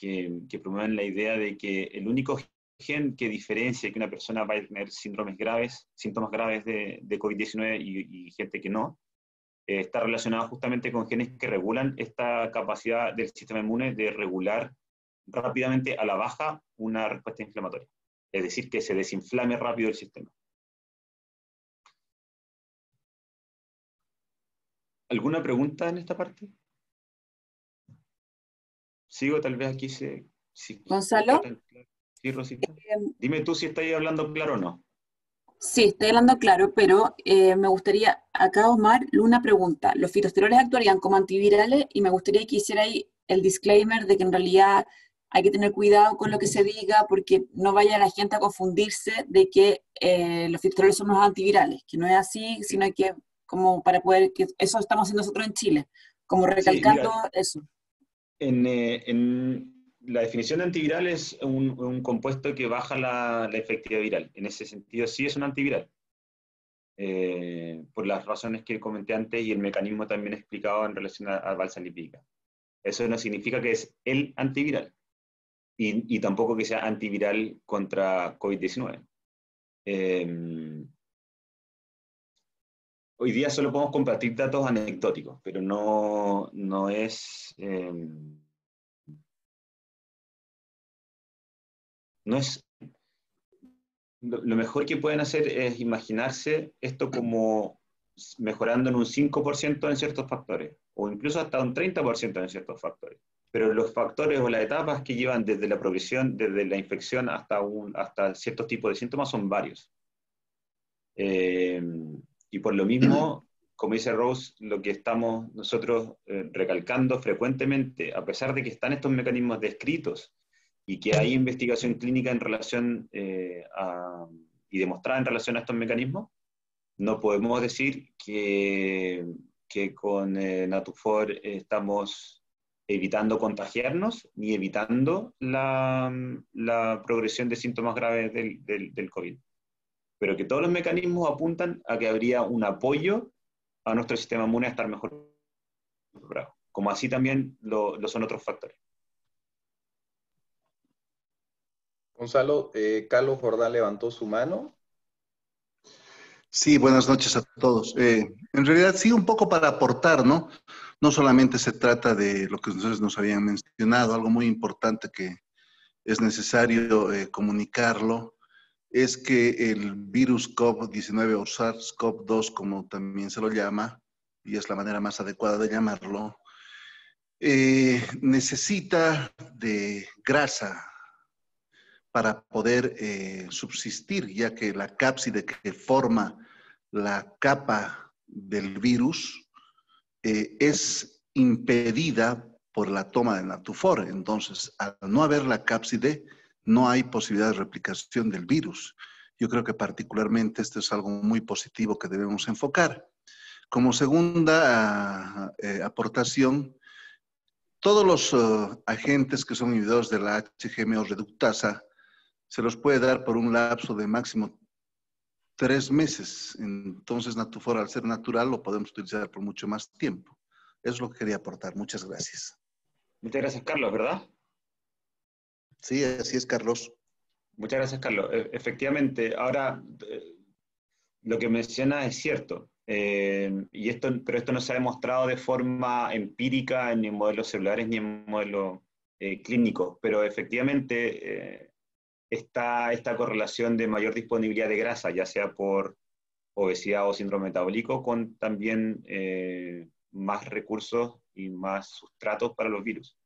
promueven la idea de que el único gen que diferencia que una persona va a tener síntomas graves de COVID-19 y gente que no, está relacionado justamente con genes que regulan esta capacidad del sistema inmune de regular rápidamente a la baja una respuesta inflamatoria. Es decir, que se desinflame rápido el sistema. ¿Alguna pregunta en esta parte? Sigo, tal vez aquí Gonzalo. Sí, Rosita. Dime tú si estáis hablando claro o no. Sí, estoy hablando claro, pero me gustaría, acá Omar, una pregunta. Los fitoesteroles actuarían como antivirales y me gustaría que hiciera ahí el disclaimer de que en realidad hay que tener cuidado con lo que se diga porque no vaya la gente a confundirse de que los fitoesteroles son los antivirales, que no es así, sino que como para poder, que eso estamos haciendo nosotros en Chile, como recalcando eso. En la definición de antiviral es un compuesto que baja la efectividad viral. En ese sentido sí es un antiviral. Por las razones que comenté antes y el mecanismo también explicado en relación a balsa lipídica. Eso no significa que es el antiviral. Y tampoco que sea antiviral contra COVID-19. Hoy día solo podemos compartir datos anecdóticos, pero no es... no es... Lo mejor que pueden hacer es imaginarse esto como mejorando en un 5% en ciertos factores, o incluso hasta un 30% en ciertos factores. pero los factores o las etapas que llevan desde la progresión, desde la infección hasta ciertos tipos de síntomas son varios. Y por lo mismo, como dice Rose, lo que estamos nosotros recalcando frecuentemente, a pesar de que están estos mecanismos descritos y que hay investigación clínica en relación y demostrada en relación a estos mecanismos, no podemos decir que con Natufor estamos evitando contagiarnos ni evitando la progresión de síntomas graves del COVID. Pero que todos los mecanismos apuntan a que habría un apoyo a nuestro sistema inmune a estar mejor preparado, como así también lo son otros factores. Gonzalo, Carlos Jordán levantó su mano. Sí, buenas noches a todos. En realidad sí, un poco para aportar, ¿no? No solamente se trata de lo que ustedes nos habían mencionado, algo muy importante que es necesario comunicarlo, es que el virus COVID-19 o SARS-CoV-2, como también se lo llama, y es la manera más adecuada de llamarlo, necesita de grasa para poder subsistir, ya que la cápside que forma la capa del virus es impedida por la toma de Natufor. Entonces, al no haber la cápside, no hay posibilidad de replicación del virus. Yo creo que particularmente esto es algo muy positivo que debemos enfocar. Como segunda aportación, todos los agentes que son inhibidores de la HGMO reductasa se los puede dar por un lapso de máximo 3 meses. Entonces, Natufor, al ser natural, lo podemos utilizar por mucho más tiempo. Eso es lo que quería aportar. Muchas gracias. Muchas gracias, Carlos, ¿verdad? Sí, así es, Carlos. Muchas gracias, Carlos. Efectivamente, ahora lo que menciona es cierto, pero esto no se ha demostrado de forma empírica ni en modelos celulares ni en modelos clínicos, pero efectivamente está esta correlación de mayor disponibilidad de grasa, ya sea por obesidad o síndrome metabólico, con también más recursos y más sustratos para los virus.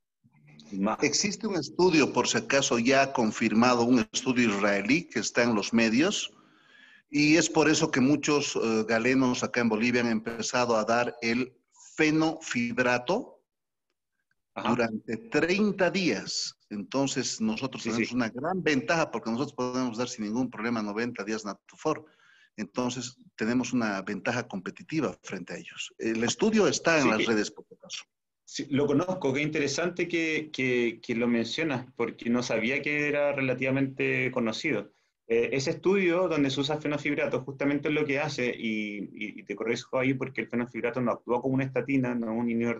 Existe un estudio, por si acaso ya confirmado, un estudio israelí que está en los medios, y es por eso que muchos galenos acá en Bolivia han empezado a dar el fenofibrato durante 30 días. Entonces nosotros tenemos una gran ventaja porque nosotros podemos dar sin ningún problema 90 días Natufor. Entonces tenemos una ventaja competitiva frente a ellos. El estudio está en las redes, por caso. Sí, lo conozco, qué interesante que lo mencionas, porque no sabía que era relativamente conocido. Ese estudio donde se usa fenofibrato justamente es lo que hace, y te corrijo ahí porque el fenofibrato no actúa como una estatina, no es un inhibidor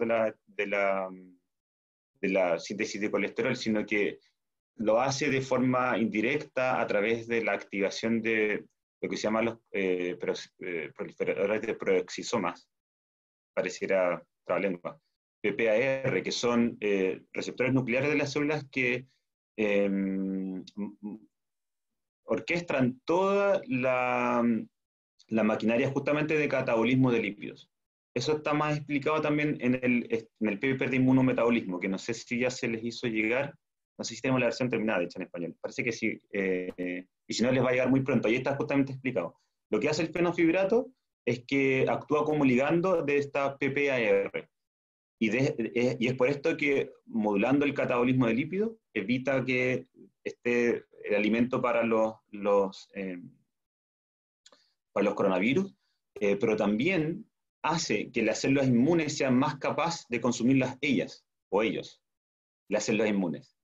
de la síntesis de colesterol, sino que lo hace de forma indirecta a través de la activación de lo que se llama los proliferadores de peroxisomas, pareciera trabalengua, PPAR, que son receptores nucleares de las células que orquestan toda la maquinaria justamente de catabolismo de lípidos. Eso está más explicado también en el paper de inmunometabolismo, que no sé si ya se les hizo llegar, no sé si tenemos la versión terminada hecha en español, parece que sí, y si no les va a llegar muy pronto, ahí está justamente explicado. Lo que hace el fenofibrato es que actúa como ligando de esta PPAR, y es por esto que modulando el catabolismo de lípidos evita que esté el alimento para los coronavirus, pero también hace que las células inmunes sean más capaces de consumirlas ellas, o ellos, las células inmunes.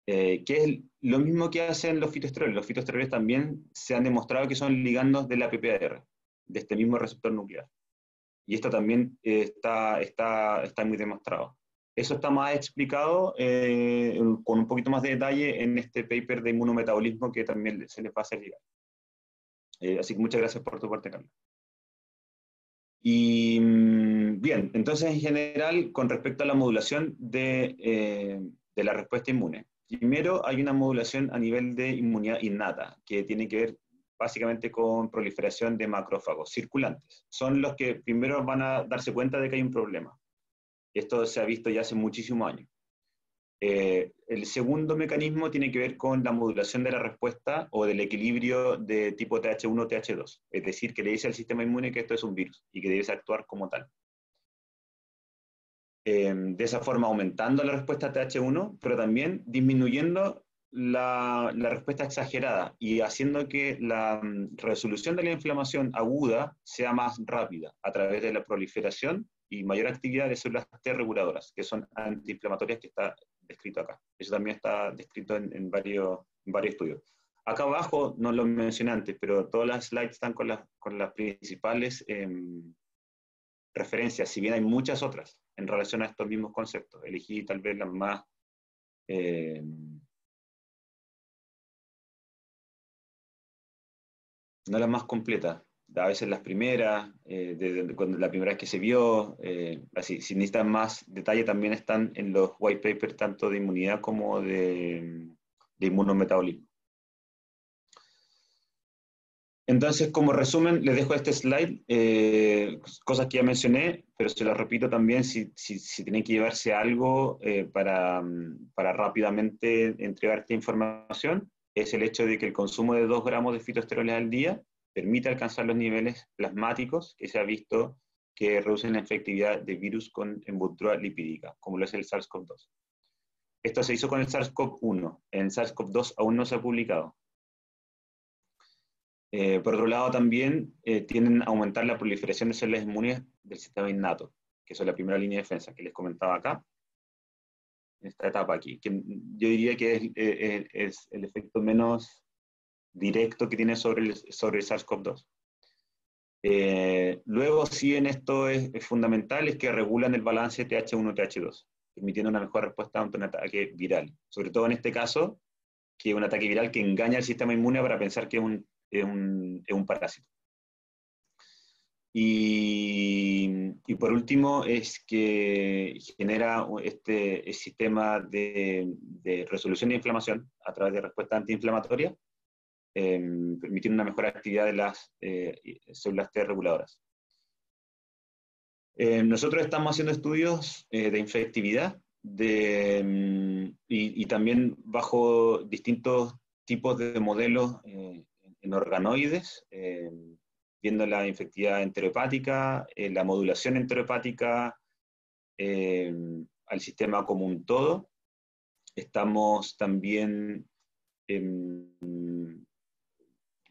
Que es lo mismo que hacen los fitoesteroles. Los fitoesteroles también se han demostrado que son ligandos de la PPAR, de este mismo receptor nuclear. Y esto también está muy demostrado. Eso está más explicado con un poquito más de detalle en este paper de inmunometabolismo que también se les va a hacer llegar. Así que muchas gracias por tu parte, Carlos. Y bien, entonces en general, con respecto a la modulación de la respuesta inmune, primero hay una modulación a nivel de inmunidad innata, que tiene que ver básicamente con proliferación de macrófagos circulantes. Son los que primero van a darse cuenta de que hay un problema. Esto se ha visto ya hace muchísimos años. El segundo mecanismo tiene que ver con la modulación de la respuesta o del equilibrio de tipo TH1 o TH2, es decir, que le dice al sistema inmune que esto es un virus y que debe actuar como tal. De esa forma aumentando la respuesta TH1, pero también disminuyendo la respuesta exagerada y haciendo que la resolución de la inflamación aguda sea más rápida a través de la proliferación y mayor actividad de células T reguladoras, que son antiinflamatorias, que está descrito acá. Eso también está descrito en varios estudios. Acá abajo, no lo mencioné antes, pero todas las slides están con las principales referencias, si bien hay muchas otras en relación a estos mismos conceptos. Elegí tal vez las más... no las más completas, a veces las primeras, cuando la primera vez que se vio, así, si necesitan más detalle también están en los white papers tanto de inmunidad como de inmunometabolismo. Entonces, como resumen, les dejo este slide, cosas que ya mencioné, pero se las repito también si tienen que llevarse algo para rápidamente entregar esta información, es el hecho de que el consumo de 2 gramos de fitoesteroles al día permite alcanzar los niveles plasmáticos que se ha visto que reducen la efectividad de virus con envoltura lipídica, como lo es el SARS-CoV-2. Esto se hizo con el SARS-CoV-1, en SARS-CoV-2 aún no se ha publicado. Por otro lado, también tienden a aumentar la proliferación de células inmunes del sistema innato, que son la primera línea de defensa que les comentaba acá, en esta etapa aquí, que yo diría que es el efecto menos directo que tiene sobre el SARS-CoV-2. Luego, sí, en esto es fundamental, es que regulan el balance TH1-TH2, permitiendo una mejor respuesta ante un ataque viral. Sobre todo en este caso, que es un ataque viral que engaña al sistema inmune para pensar que es un parásito. Y por último, es que genera este sistema de resolución de inflamación a través de respuesta antiinflamatoria, permitiendo una mejor actividad de las células T reguladoras. Nosotros estamos haciendo estudios de infectividad y también bajo distintos tipos de modelos en organoides, viendo la infectividad enterohepática, la modulación enterohepática al sistema como un todo. Estamos también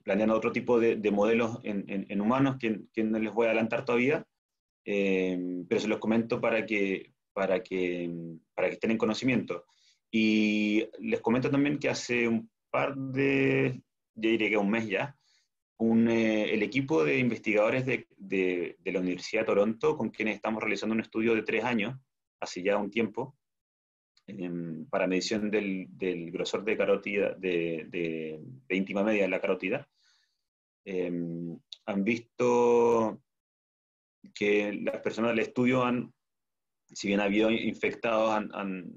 planeando otro tipo de modelos en humanos que no les voy a adelantar todavía, pero se los comento para que estén en conocimiento. Y les comento también que hace un par de, yo diría que un mes ya, el equipo de investigadores de la Universidad de Toronto, con quienes estamos realizando un estudio de 3 años, hace ya un tiempo, para medición del grosor de carótida, de íntima media de la carótida, han visto que las personas del estudio si bien ha habido infectados,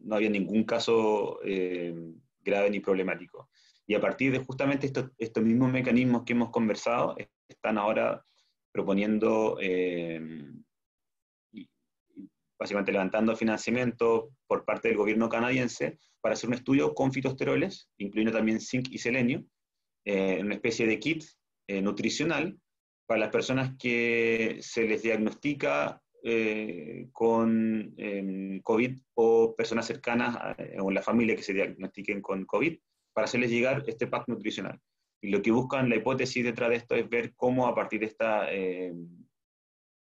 no había ningún caso grave ni problemático. Y a partir de justamente estos mismos mecanismos que hemos conversado, están ahora proponiendo, básicamente levantando financiamiento por parte del gobierno canadiense para hacer un estudio con fitoesteroles, incluyendo también zinc y selenio, en una especie de kit nutricional para las personas que se les diagnostica con COVID o personas cercanas o en la familia que se diagnostiquen con COVID, para hacerles llegar este pack nutricional. Y lo que buscan, la hipótesis detrás de esto es ver cómo a partir de esta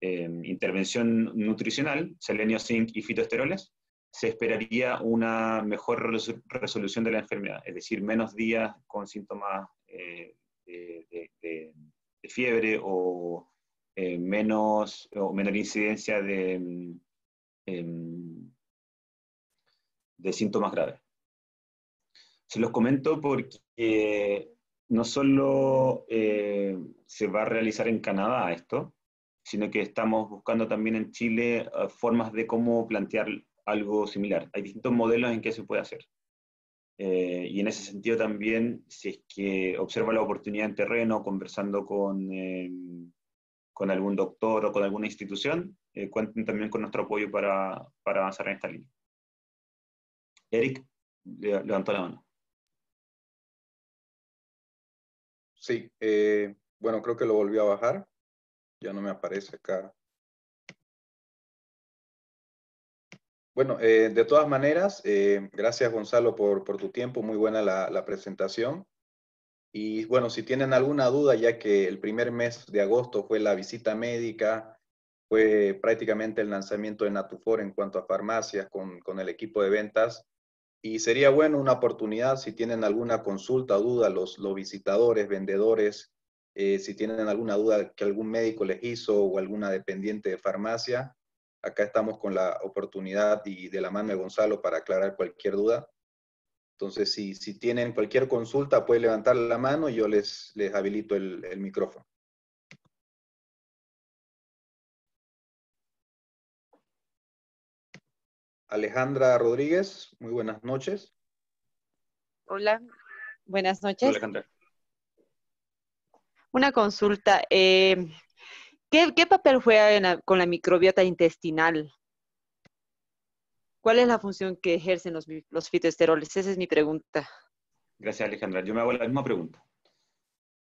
intervención nutricional, selenio, zinc y fitoesteroles, se esperaría una mejor resolución de la enfermedad, es decir, menos días con síntomas de fiebre o menor incidencia de síntomas graves. Se los comento porque no solo se va a realizar en Canadá esto, sino que estamos buscando también en Chile formas de cómo plantear algo similar. Hay distintos modelos en que se puede hacer. Y en ese sentido también, si es que observa la oportunidad en terreno, conversando con algún doctor o con alguna institución, cuenten también con nuestro apoyo para avanzar en esta línea. Eric levantó la mano. Sí, bueno, creo que lo volvió a bajar. Ya no me aparece acá. Bueno, de todas maneras, gracias Gonzalo por tu tiempo, muy buena la presentación. Y bueno, si tienen alguna duda, ya que el primer mes de agosto fue la visita médica, fue prácticamente el lanzamiento de Natufor en cuanto a farmacias con el equipo de ventas. Y sería bueno una oportunidad, si tienen alguna consulta o duda, los visitadores, vendedores, si tienen alguna duda que algún médico les hizo o alguna dependiente de farmacia, acá estamos con la oportunidad y de la mano de Gonzalo para aclarar cualquier duda. Entonces, si tienen cualquier consulta, pueden levantar la mano y yo les habilito el micrófono. Alejandra Rodríguez, muy buenas noches. Hola, buenas Hola, noches. Alejandra. Una consulta. ¿Qué papel juega con la microbiota intestinal? ¿Cuál es la función que ejercen los fitoesteroles? Esa es mi pregunta. Gracias, Alejandra. Yo me hago la misma pregunta.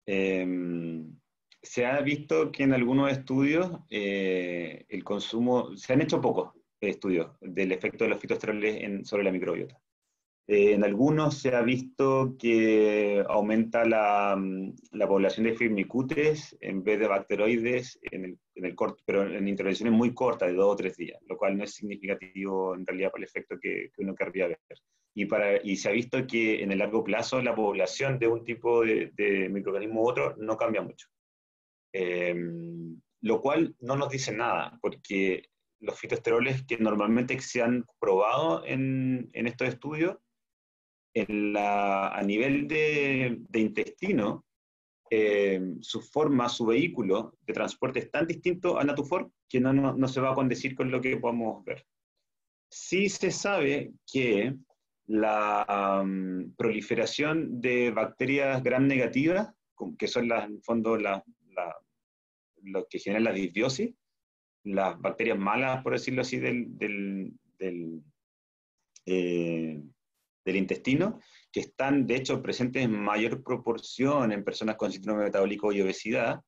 Se ha visto que en algunos estudios el consumo, se han hecho pocos estudios del efecto de los fitoesteroles sobre la microbiota. En algunos se ha visto que aumenta la población de firmicutes en vez de bacteroides en el corto, pero en intervenciones muy cortas, de 2 o 3 días, lo cual no es significativo en realidad para el efecto que uno querría ver. Y se ha visto que en el largo plazo la población de un tipo de microorganismo u otro no cambia mucho. Lo cual no nos dice nada, porque los fitoesteroles que normalmente se han probado en estos estudios, a nivel de intestino, su forma, su vehículo de transporte es tan distinto a Natufor que no se va a condecir con lo que podemos ver. Sí se sabe que la proliferación de bacterias gram negativas, que son en el fondo lo que generan la disbiosis, las bacterias malas, por decirlo así, del intestino, que están de hecho presentes en mayor proporción en personas con síndrome metabólico y obesidad,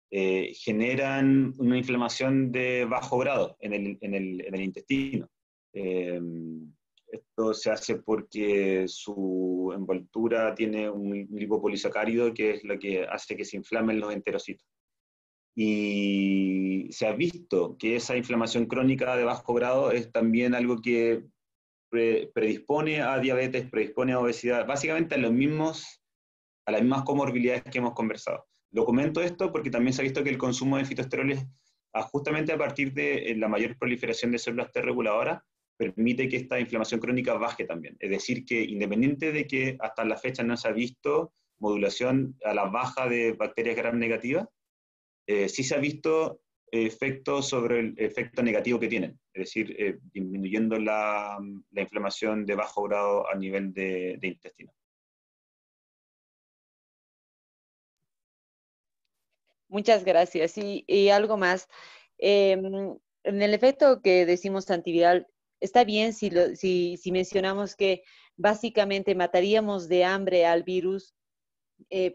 generan una inflamación de bajo grado en el intestino. Esto se hace porque su envoltura tiene un lipopolisacárido que es lo que hace que se inflamen los enterocitos. Y se ha visto que esa inflamación crónica de bajo grado es también algo que predispone a diabetes, predispone a obesidad, básicamente a las mismas comorbilidades que hemos conversado. Lo comento esto porque también se ha visto que el consumo de fitoesteroles, justamente a partir de la mayor proliferación de células T reguladoras, permite que esta inflamación crónica baje también. Es decir, que independiente de que hasta la fecha no se ha visto modulación a la baja de bacterias gram negativas, sí se ha visto efectos sobre el efecto negativo que tienen, es decir, disminuyendo la inflamación de bajo grado a nivel de intestino. Muchas gracias. Y algo más. En el efecto que decimos antiviral, está bien si mencionamos que básicamente mataríamos de hambre al virus,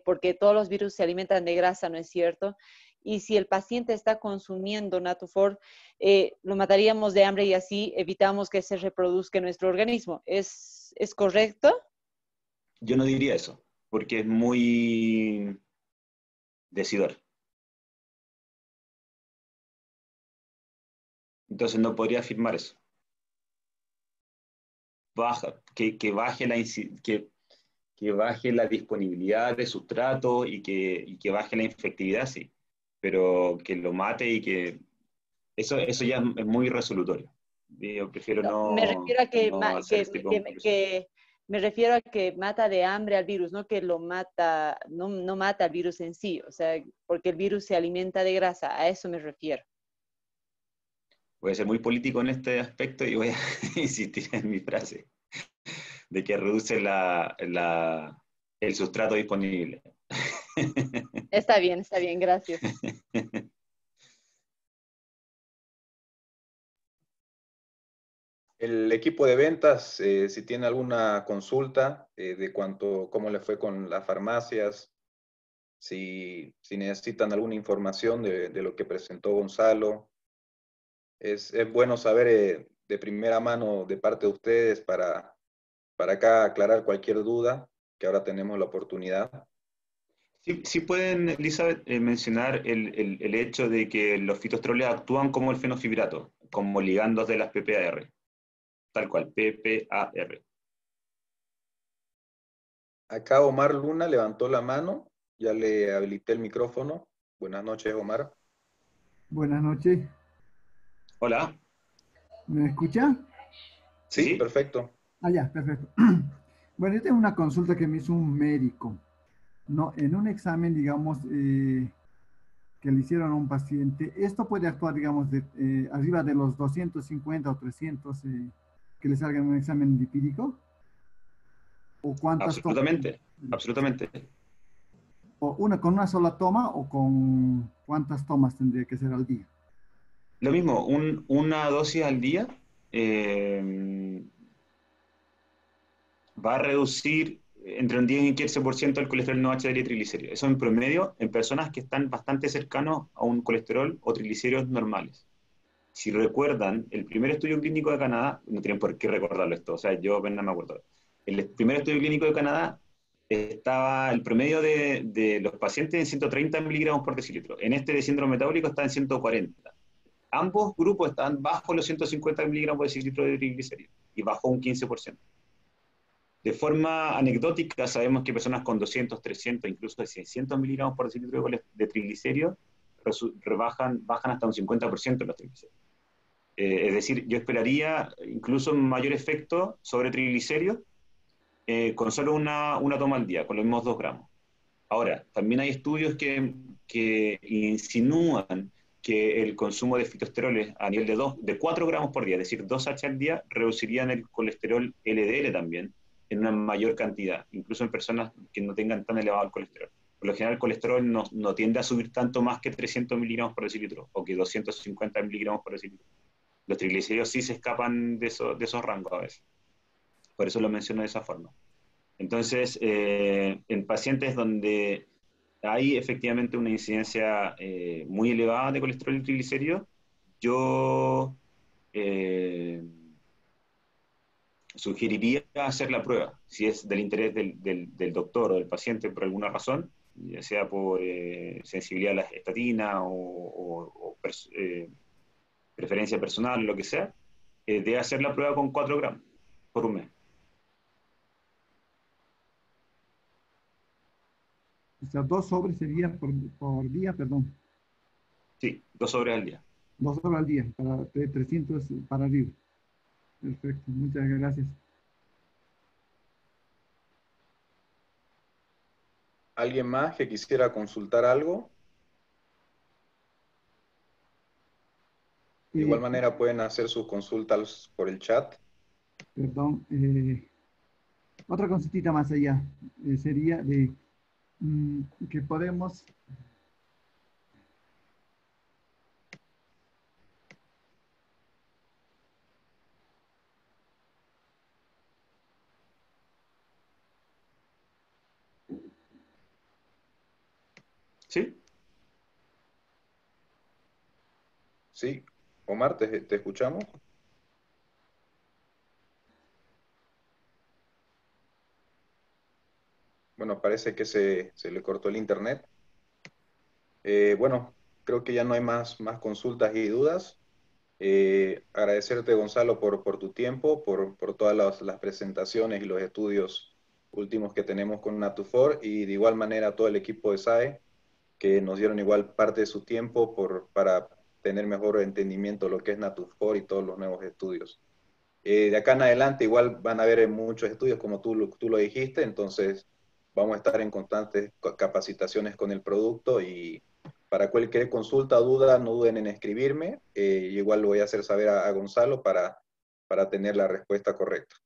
porque todos los virus se alimentan de grasa, ¿no es cierto? Y si el paciente está consumiendo Natufor, lo mataríamos de hambre y así evitamos que se reproduzca en nuestro organismo. ¿Es correcto? Yo no diría eso, porque es muy decidor. Entonces no podría afirmar eso. Que baje la disponibilidad de sustrato y que baje la infectividad, sí, pero que lo mate y que eso ya es muy resolutorio. Yo prefiero Me refiero a no hacer este tipo de conclusiones. me refiero a que mata de hambre al virus, no que lo mata, no mata al virus en sí, o sea, porque el virus se alimenta de grasa, a eso me refiero. Voy a ser muy político en este aspecto y voy a insistir en mi frase de que reduce el sustrato disponible. Está bien, gracias. El equipo de ventas, si tiene alguna consulta de cómo le fue con las farmacias, si necesitan alguna información de lo que presentó Gonzalo, es bueno saber de primera mano de parte de ustedes para acá aclarar cualquier duda, que ahora tenemos la oportunidad. Sí pueden, Elizabeth, mencionar el hecho de que los fitoesteroles actúan como el fenofibrato, como ligandos de las PPAR, tal cual, PPAR. Acá Omar Luna levantó la mano, ya le habilité el micrófono. Buenas noches, Omar. Buenas noches. Hola. ¿Me escucha? Sí, Sí. perfecto. Ah, ya, perfecto. Bueno, yo tengo una consulta que me hizo un médico, ¿no? En un examen, digamos, que le hicieron a un paciente, esto puede actuar, digamos, arriba de los 250 o 300 que le salga en un examen lipídico. ¿O cuántas tomas? Absolutamente, absolutamente. ¿O con una sola toma o con cuántas tomas tendría que ser al día? Lo mismo, una dosis al día va a reducir entre un 10 y un 15% el colesterol no HDL y triglicéridos. Eso en promedio en personas que están bastante cercanos a un colesterol o triglicéridos normales. Si recuerdan, el primer estudio clínico de Canadá, no tienen por qué recordarlo esto, o sea, yo apenas me acuerdo. El primer estudio clínico de Canadá estaba el promedio de los pacientes en 130 miligramos por decilitro. En este de síndrome metabólico está en 140. Ambos grupos estaban bajo los 150 miligramos por decilitro de triglicéridos y bajó un 15%. De forma anecdótica, sabemos que personas con 200, 300, incluso de 600 miligramos por decilitro de triglicéridos bajan hasta un 50% los triglicéridos. Es decir, yo esperaría incluso un mayor efecto sobre triglicéridos con solo una toma al día, con los mismos 2 gramos. Ahora, también hay estudios que insinúan que el consumo de fitoesteroles a nivel de 4 gramos por día, es decir, 2H al día, reducirían el colesterol LDL también en una mayor cantidad, incluso en personas que no tengan tan elevado el colesterol. Por lo general, el colesterol no tiende a subir tanto más que 300 miligramos por decilitro o que 250 miligramos por decilitro. Los triglicéridos sí se escapan de esos rangos a veces. Por eso lo menciono de esa forma. Entonces, en pacientes donde hay efectivamente una incidencia muy elevada de colesterol y triglicéridos, yo sugeriría hacer la prueba, si es del interés del doctor o del paciente por alguna razón, ya sea por sensibilidad a la estatina o preferencia personal, lo que sea, debe hacer la prueba con 4 gramos por un mes. O sea, 2 sobres sería por día, perdón. Sí, 2 sobres al día. 2 sobres al día, de 300 para arriba. Perfecto, muchas gracias. ¿Alguien más que quisiera consultar algo? De igual manera pueden hacer sus consultas por el chat. Perdón, otra consultita más allá sería de que podemos... ¿Sí? Sí, Omar, te escuchamos. Bueno, parece que se le cortó el internet. Bueno, creo que ya no hay más consultas y dudas. Agradecerte, Gonzalo, por tu tiempo, por todas las presentaciones y los estudios últimos que tenemos con Natufor, y de igual manera a todo el equipo de SAE, que nos dieron igual parte de su tiempo para tener mejor entendimiento de lo que es Natufor y todos los nuevos estudios. De acá en adelante igual van a haber muchos estudios, como tú lo dijiste, entonces vamos a estar en constantes capacitaciones con el producto, y para cualquier consulta o duda, no duden en escribirme. Igual lo voy a hacer saber a Gonzalo para tener la respuesta correcta.